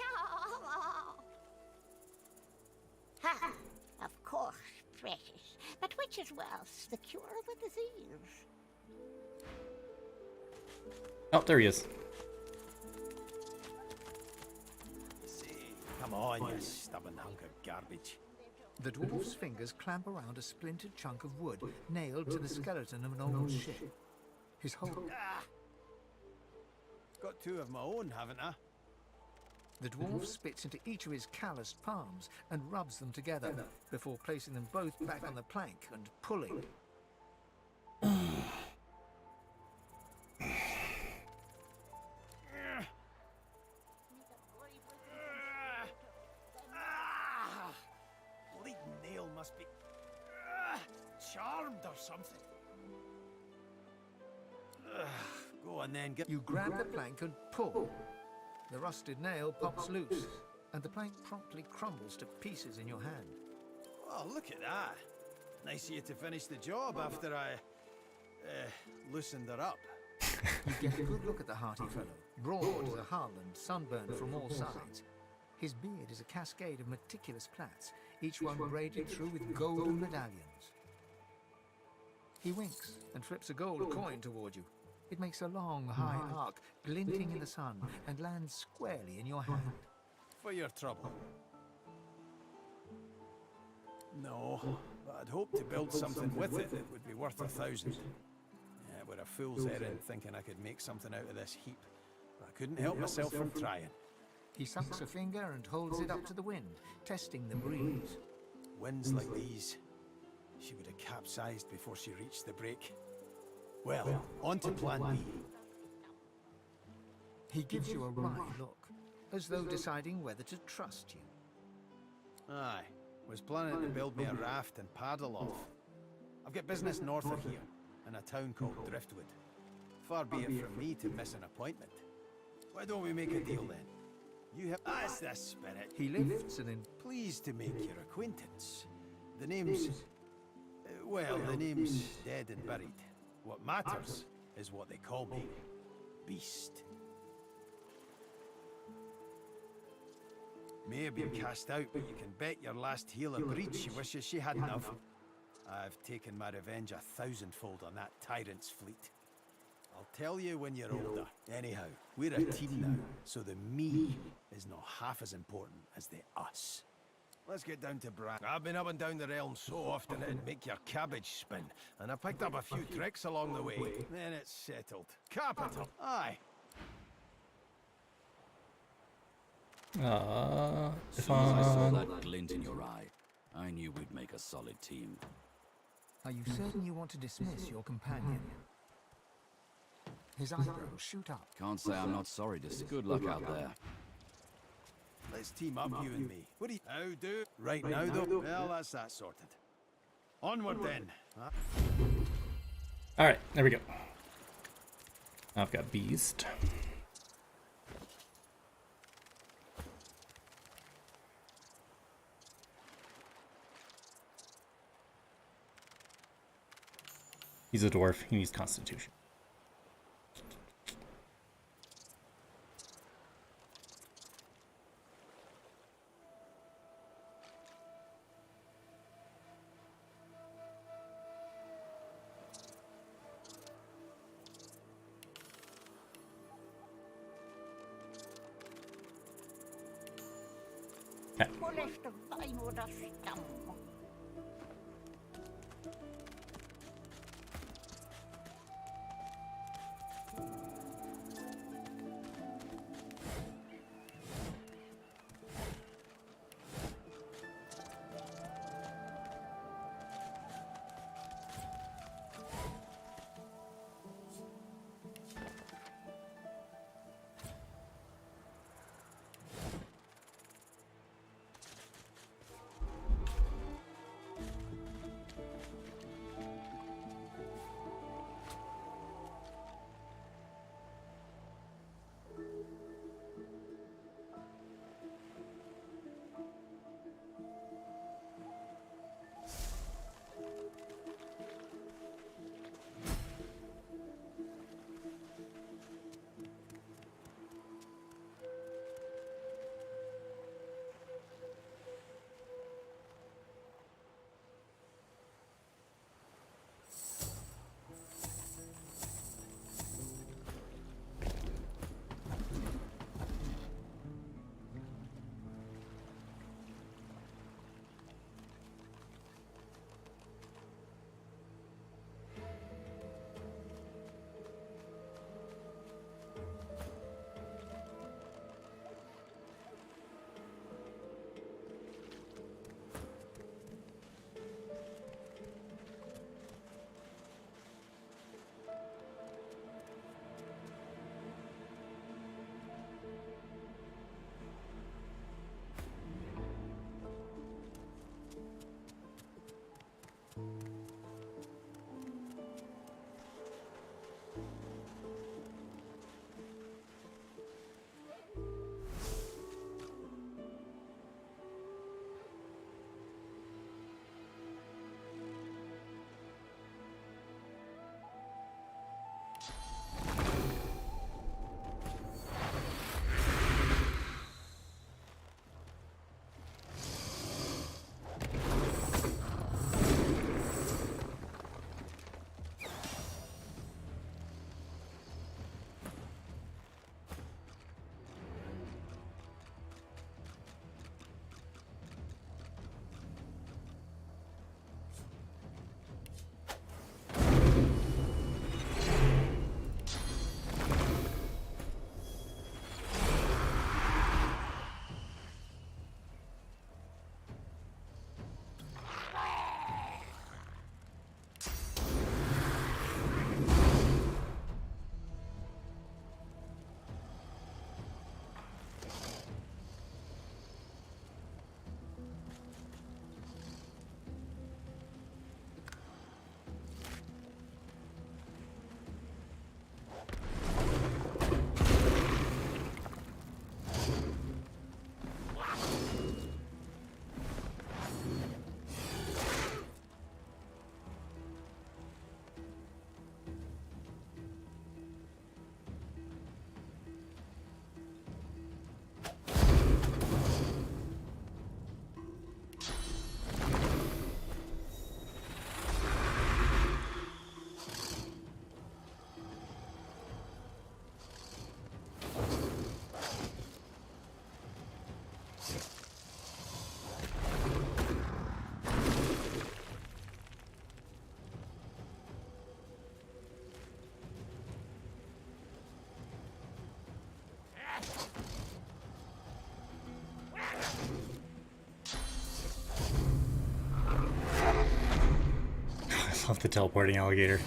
Speaker 15: Ha! Of course, precious. But which is worse, the cure or the disease?
Speaker 1: Oh, there he is.
Speaker 7: Come on, you stubborn hunk of garbage.
Speaker 12: The dwarf's fingers clamp around a splintered chunk of wood nailed to the skeleton of an old ship. His whole...
Speaker 7: Got two of my own, haven't I?
Speaker 12: The dwarf spits into each of his calloused palms and rubs them together before placing them both back on the plank and pulling.
Speaker 7: Bleeding nail must be charmed or something. Go on then, get...
Speaker 12: You grab the plank and pull. The rusted nail pops loose, and the plank promptly crumbles to pieces in your hand.
Speaker 7: Oh, look at that. Nice of you to finish the job after I... loosened her up.
Speaker 12: You get a good look at the hearty fellow, broad as a hull and sunburned from all sides. His beard is a cascade of meticulous plaits, each one braided through with golden medallions. He winks and flips a gold coin toward you. It makes a long, high arc, glinting in the sun, and lands squarely in your hand.
Speaker 7: For your trouble. No, but I'd hoped to build something with it that would be worth 1,000. Yeah, we're a fool's errand thinking I could make something out of this heap. But I couldn't help myself from trying.
Speaker 12: He sucks a finger and holds it up to the wind, testing the breeze.
Speaker 7: Winds like these, she would have capsized before she reached the break. Well, on to plan B.
Speaker 12: He gives you a wry look, as though deciding whether to trust you.
Speaker 4: Aye. Was planning to build me a raft and paddle off. I've got business north of here, in a town called Driftwood. Far be it from me to miss an appointment. Why don't we make a deal then? You have... That's the spirit.
Speaker 12: He lifts and
Speaker 4: pleased to make your acquaintance. The name's... well, the name's dead and buried. What matters is what they call me. Beast. May have been cast out, but you can bet your last healer breed she wishes she hadn't have. I've taken my revenge 1,000-fold on that tyrant's fleet. I'll tell you when you're older. Anyhow, we're a team now, so the me is not half as important as the us. Let's get down to brass. I've been up and down the realm so often it'd make your cabbage spin, and I picked up a few tricks along the way. Then it's settled. Capital. Aye.
Speaker 10: As soon as I saw that glint in your eye, I knew we'd make a solid team.
Speaker 12: Are you certain you want to dismiss your companion? His eyebrows shoot up.
Speaker 10: Can't say I'm not sorry to see. Good luck out there.
Speaker 4: Let's team up, you and me. What do you... How do? Right now, though? Well, that's that sorted. Onward, then. Huh?
Speaker 1: Alright, there we go. I've got Beast. He's a dwarf. He needs Constitution. love the teleporting alligator.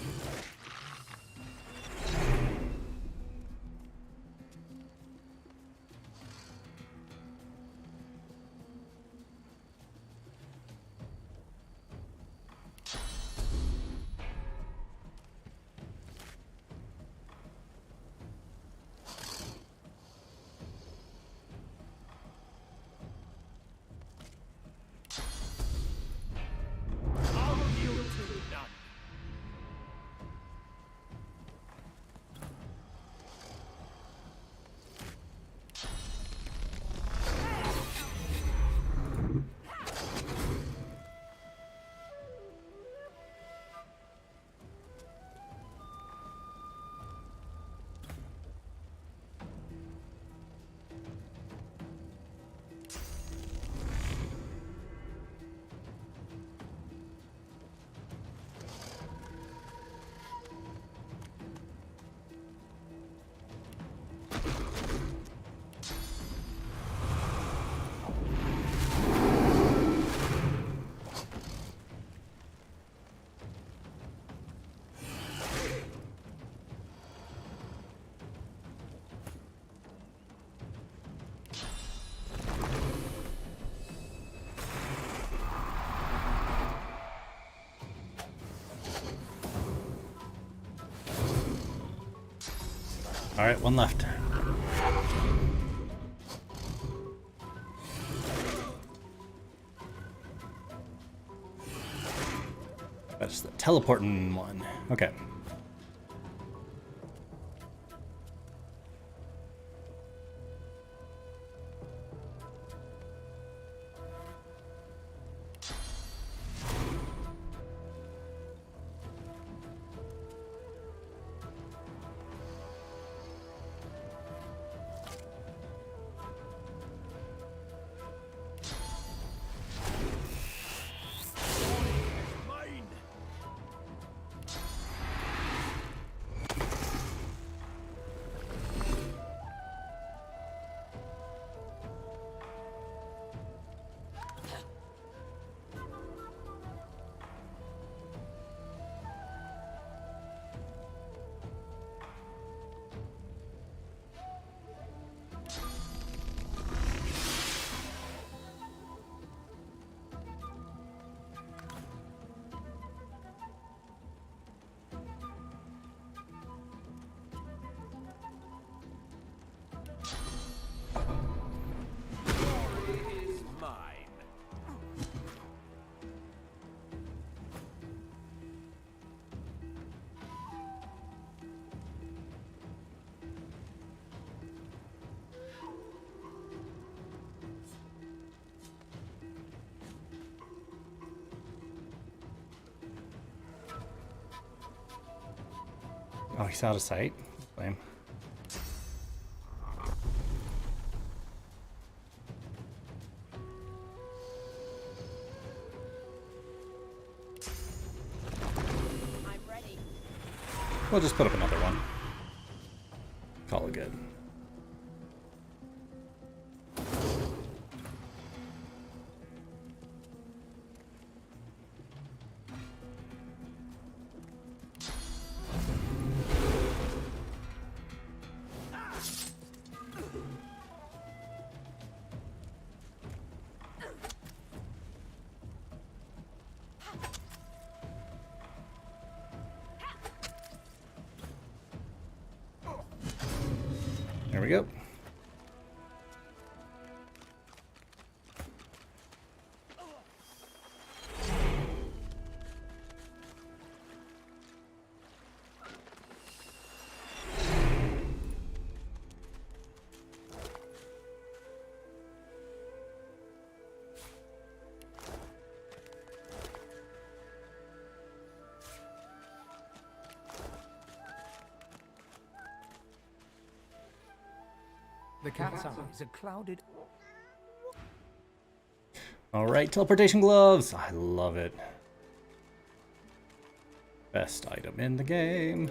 Speaker 1: Alright, one left. That's the teleporting one. Okay. Oh, he's out of sight. Lame.
Speaker 2: I'm ready.
Speaker 1: We'll just put up another one. Call it good. There we go.
Speaker 12: The cat's eyes are clouded.
Speaker 1: Alright, teleportation gloves! I love it. Best item in the game.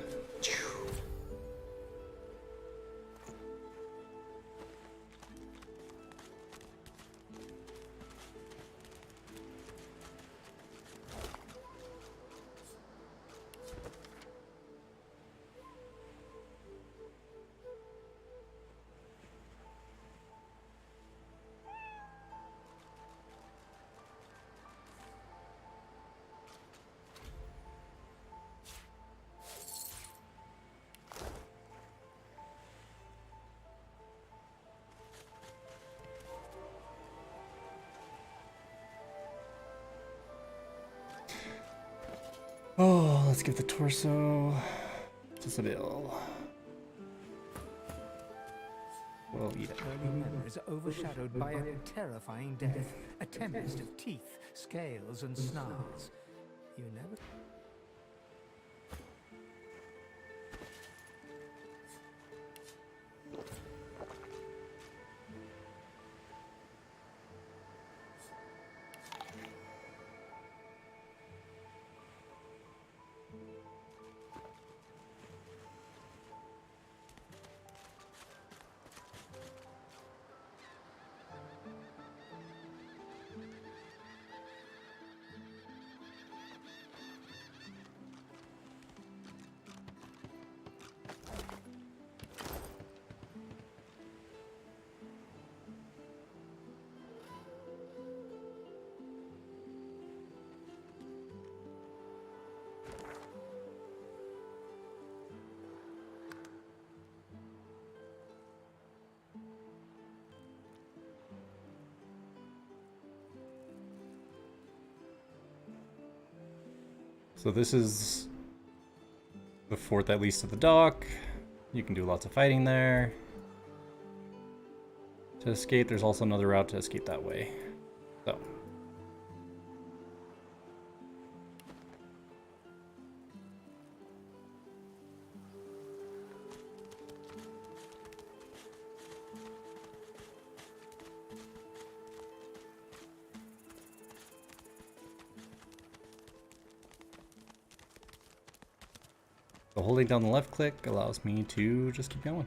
Speaker 1: let's give the torso to Seville. We'll eat it.
Speaker 12: Early memories are overshadowed by a terrifying death. A tempest of teeth, scales, and snarls. You never...
Speaker 1: So this is the fort that leads to the dock. You can do lots of fighting there. To escape, there's also another route to escape that way. So. So holding down the left click allows me to just keep going.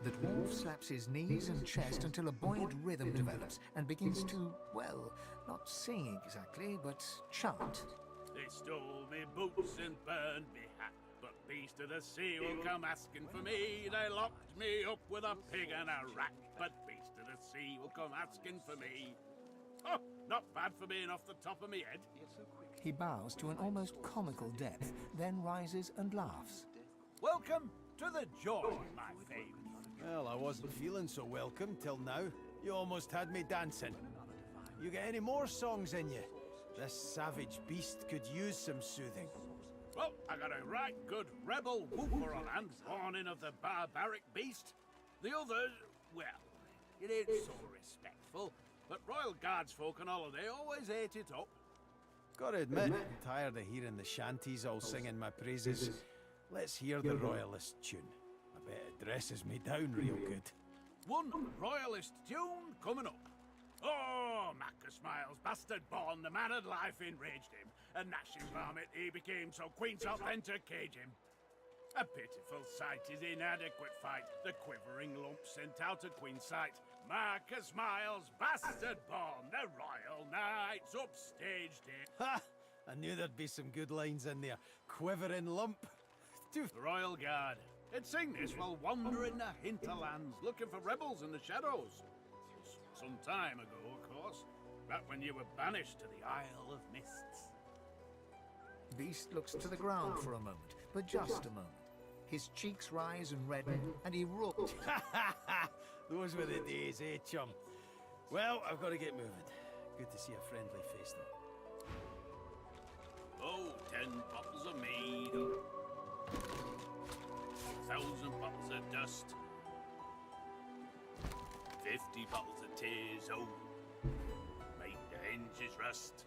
Speaker 12: The dwarf slaps his knees and chest until a buoyant rhythm develops and begins to, well, not sing exactly, but chant.
Speaker 20: They stole me boots and burned me hat, but beast of the sea will come asking for me. They locked me up with a pig and a rat, but beast of the sea will come asking for me. Oh, not bad for being off the top of me head.
Speaker 12: He bows to an almost comical depth, then rises and laughs.
Speaker 20: Welcome to the joy, my fame.
Speaker 4: Well, I wasn't feeling so welcome till now. You almost had me dancing. You got any more songs in you? This savage beast could use some soothing.
Speaker 20: Well, I got a right good rebel whooper on hand, born in of the barbaric beast. The others, well, it ain't so respectful, but Royal Guards folk on holiday always ate it up.
Speaker 4: Gotta admit, I'm tired of hearing the shanties all singing my praises. Let's hear the Royalist tune. I bet it dresses me down real good.
Speaker 20: One Royalist tune coming up. Oh, Macca Smiles, bastard born, the man of life enraged him. A gnashing vomit he became, so Queen sought then to cage him. A pitiful sight, his inadequate fight, the quivering lump sent out of Queen's sight. Macca Smiles, bastard born, the royal knights upstaged him.
Speaker 4: Ha! I knew there'd be some good lines in there. Quivering lump.
Speaker 20: The Royal Guard. They'd sing this while wandering the hinterlands, looking for rebels in the shadows. Some time ago, of course. Back when you were banished to the Isle of Mists.
Speaker 12: Beast looks to the ground for a moment, but just a moment. His cheeks rise and redden, and he roars.
Speaker 4: Those were the days, eh, chum? Well, I've got to get moving. Good to see a friendly face, though.
Speaker 20: Oh, 10 bottles of mead. 1,000 bottles of dust. 50 bottles of tears, oh. Make the hinges rust.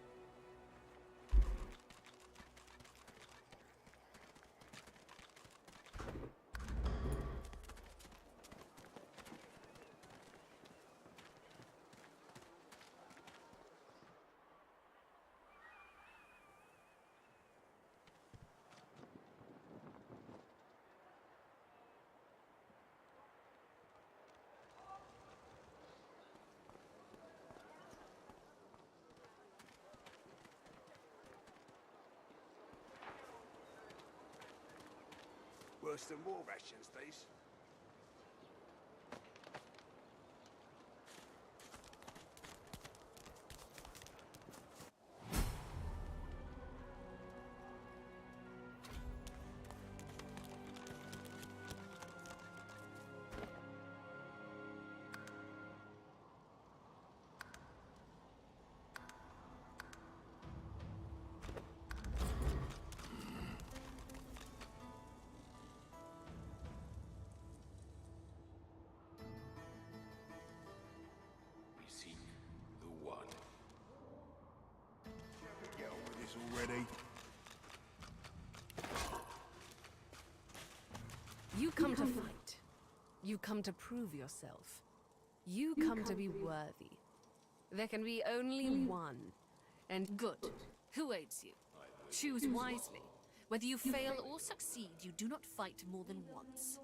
Speaker 8: Worse than war rations, these.
Speaker 13: You come to fight. You come to prove yourself. You come to be worthy. There can be only one. And good. Who aids you? Choose wisely. Whether you fail or succeed, you do not fight more than once.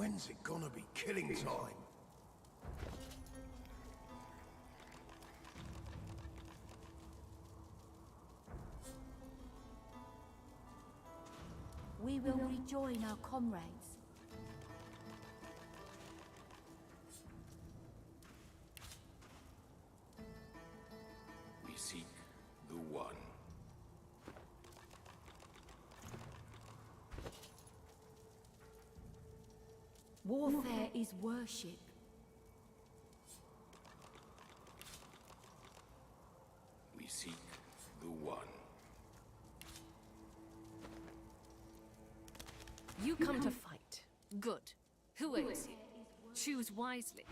Speaker 6: When's it gonna be killing time?
Speaker 14: We will rejoin our comrades.
Speaker 6: We seek the one.
Speaker 14: Warfare is worship.
Speaker 6: We seek the one.
Speaker 13: You come to fight. Good. Who awaits you? Choose wisely.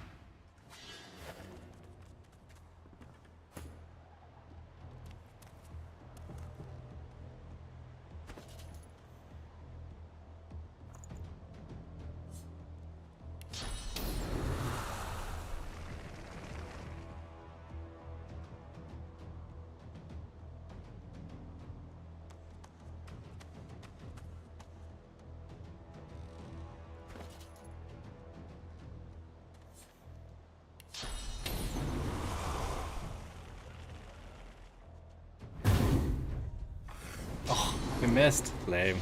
Speaker 1: You missed. Lame.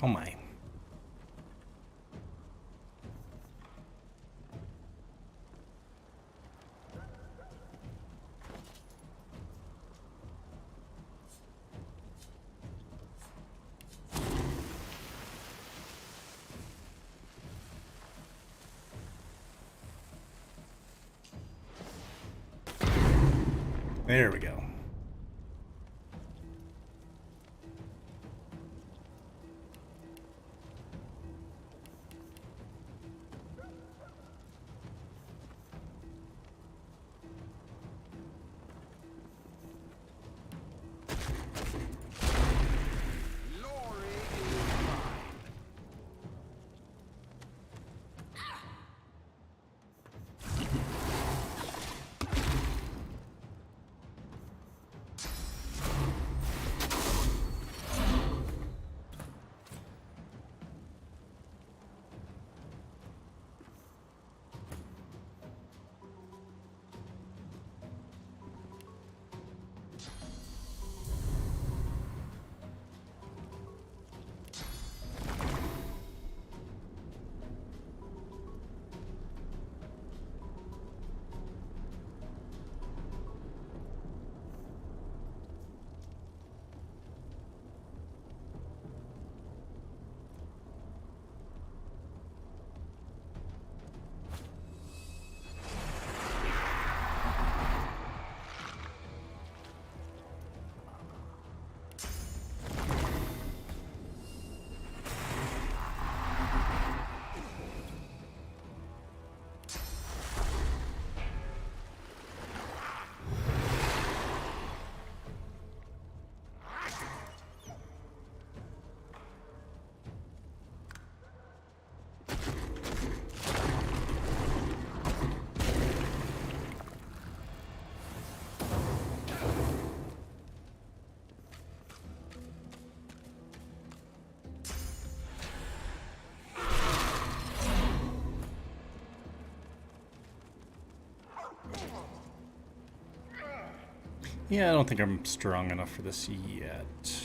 Speaker 1: Oh my. There we go. Yeah, I don't think I'm strong enough for this yet.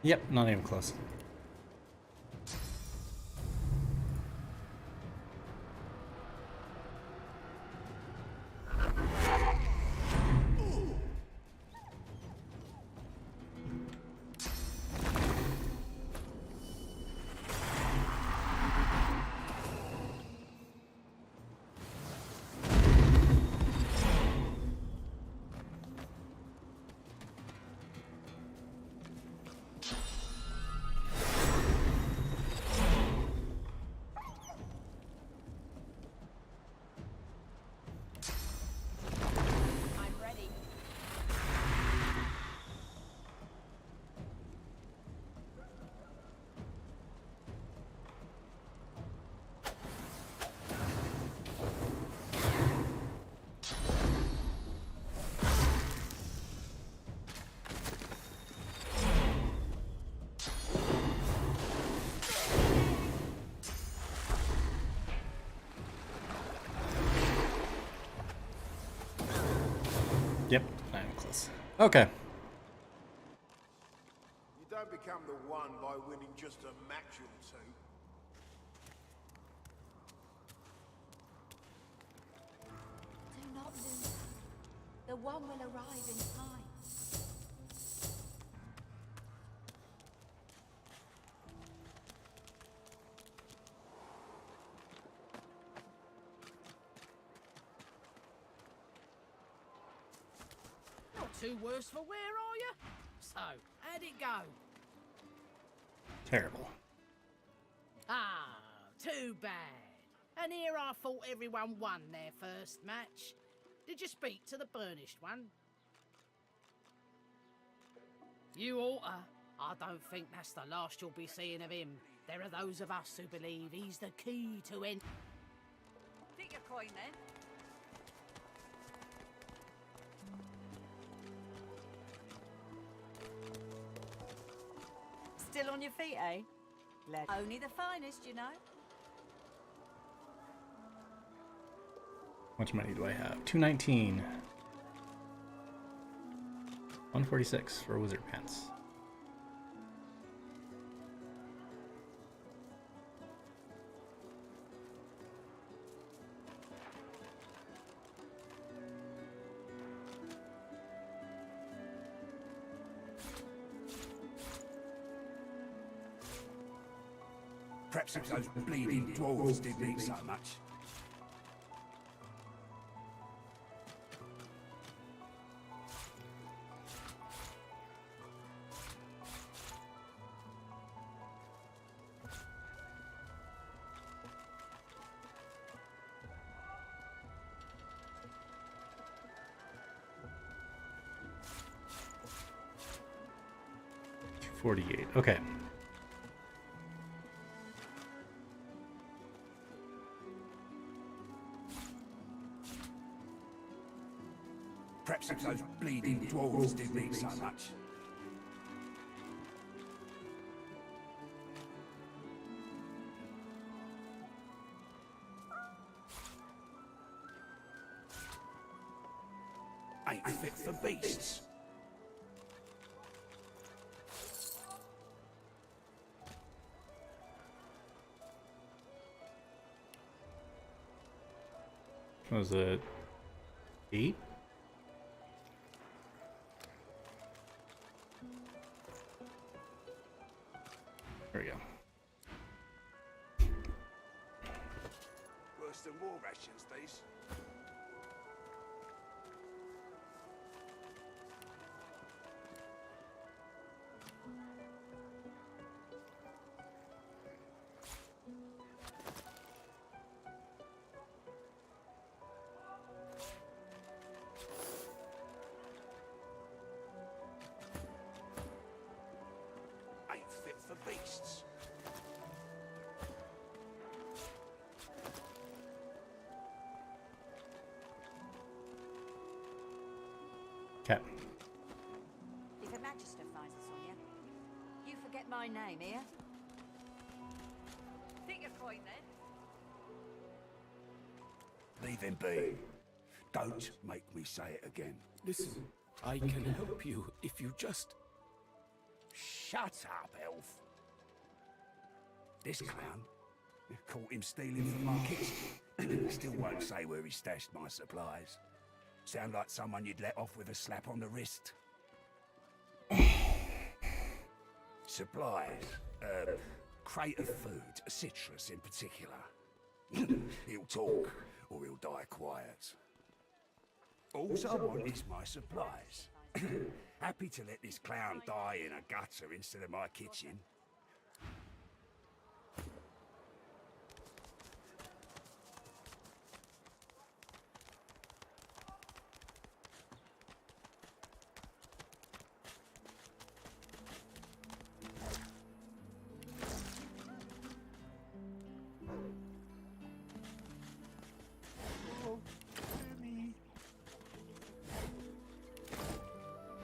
Speaker 1: Yep, not even close. Yep, I am close. Okay.
Speaker 6: You don't become the one by winning just a match or two.
Speaker 14: Do not lose. The one will arrive in time.
Speaker 18: Not too worse for wear, are you? So, how'd it go?
Speaker 1: Terrible.
Speaker 18: Ah, too bad. And here I thought everyone won their first match. Did you speak to the burnished one? You oughta. I don't think that's the last you'll be seeing of him. There are those of us who believe he's the key to end.
Speaker 5: Take your coin then. Still on your feet, eh? Only the finest, you know.
Speaker 1: How much money do I have? 219. 146 for wizard pants.
Speaker 8: Perhaps if those bleeding dwarves didn't eat so much.
Speaker 1: $48. Okay.
Speaker 8: Perhaps if those bleeding dwarves didn't eat so much. Ain't fit for beasts.
Speaker 1: What was it? 8? There we go.
Speaker 8: Worse than war rations, these.
Speaker 1: Okay.
Speaker 5: If a magister finds us on you, you forget my name here. Think your coin then.
Speaker 6: Leave him be. Don't make me say it again.
Speaker 8: Listen, I can help you if you just...
Speaker 6: Shut up, elf. This clown caught him stealing from my kitchen. Still won't say where he stashed my supplies. Sound like someone you'd let off with a slap on the wrist. Supplies. Crate of food, citrus in particular. He'll talk, or he'll die quiet. All I want is my supplies. Happy to let this clown die in a gutter instead of my kitchen.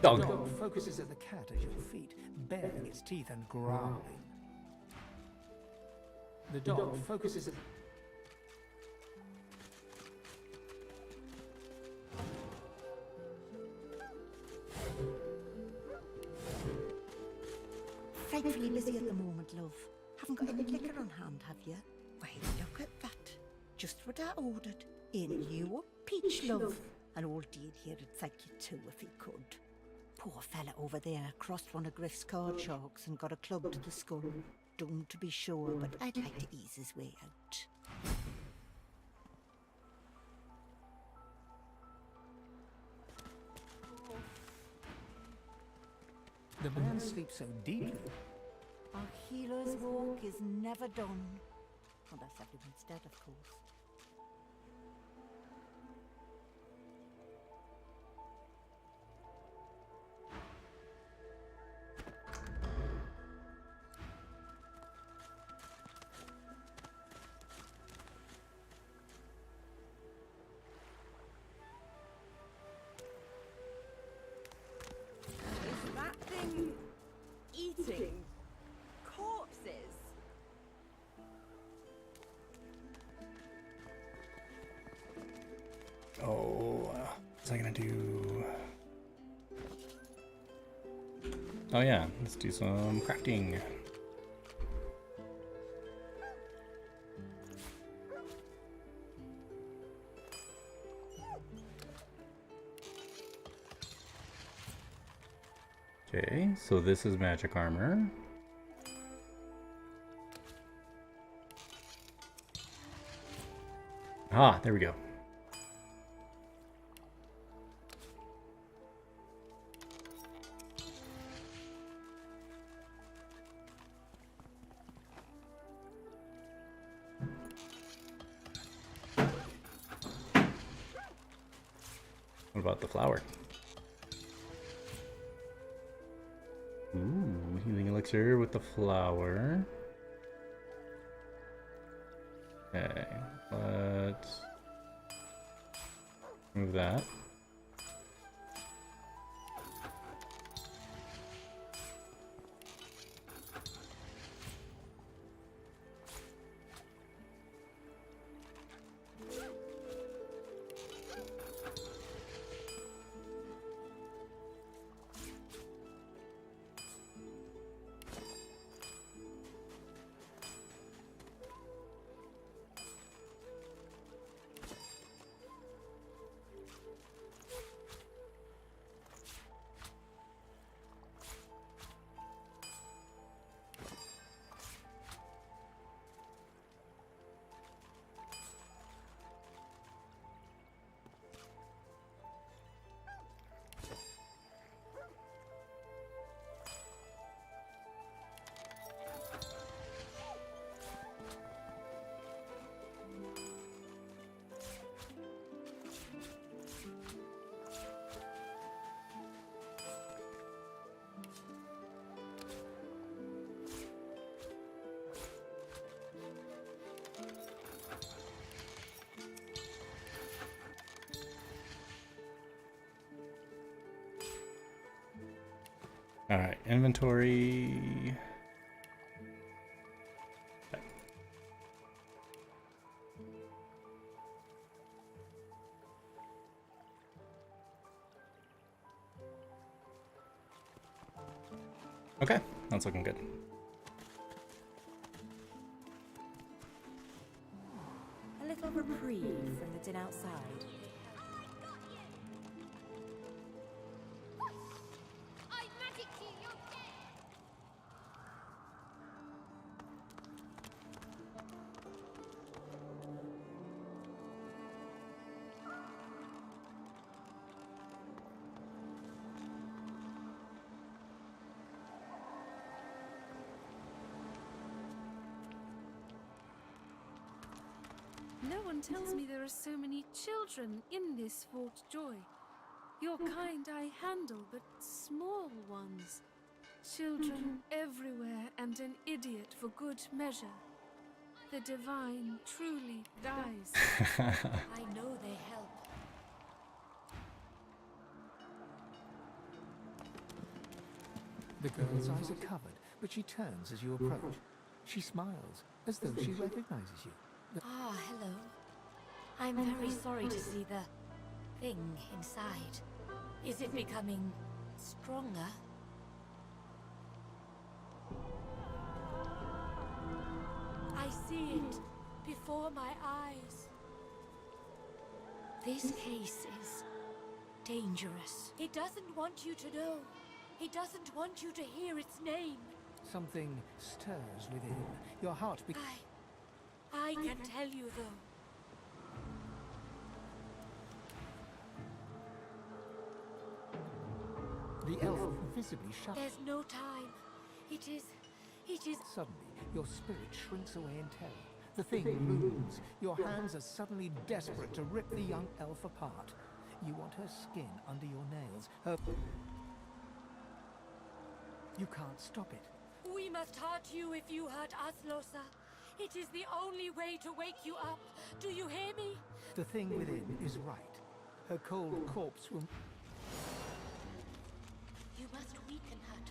Speaker 12: The dog focuses at the cat at your feet, baring its teeth and growling. The dog focuses at...
Speaker 15: Frightfully busy at the moment, love. Haven't got any liquor on hand, have you? Wait, look at that. Just what I ordered. In you a peach, love. And old Dean here'd thank you too if he could. Poor fella over there crossed one of Griff's card sharks and got a club to the skull. Dumb to be sure, but I'd like to ease his way out.
Speaker 12: The man sleeps so deeply.
Speaker 15: Our healer's walk is never done. Unless everyone's dead, of course.
Speaker 2: Is that thing eating corpses?
Speaker 1: Oh, what's I gonna do? Oh yeah, let's do some crafting. Okay, so this is magic armor. Ah, there we go. What about the flower? Ooh, healing elixir with the flower. Okay, let's move that. Alright, inventory. Okay, that's looking good.
Speaker 2: A little reprieve from the din outside.
Speaker 13: No one tells me there are so many children in this Fort Joy. Your kind I handle, but small ones. Children everywhere and an idiot for good measure. The divine truly dies.
Speaker 14: I know they help.
Speaker 12: The girl's eyes are covered, but she turns as you approach. She smiles, as though she recognizes you.
Speaker 14: Ah, hello. I'm very sorry to see the thing inside. Is it becoming stronger? I see it before my eyes. This case is dangerous. He doesn't want you to know. He doesn't want you to hear its name.
Speaker 12: Something stirs within. Your heart
Speaker 14: I can tell you, though.
Speaker 12: The elf visibly shudders.
Speaker 14: There's no time. It is...
Speaker 12: Suddenly, your spirit shrinks away in terror. The thing looms. Your hands are suddenly desperate to rip the young elf apart. You want her skin under your nails. You can't stop it.
Speaker 14: We must hurt you if you hurt us, Losa. It is the only way to wake you up. Do you hear me?
Speaker 12: The thing within is right. Her cold corpse will...
Speaker 14: You must weaken her to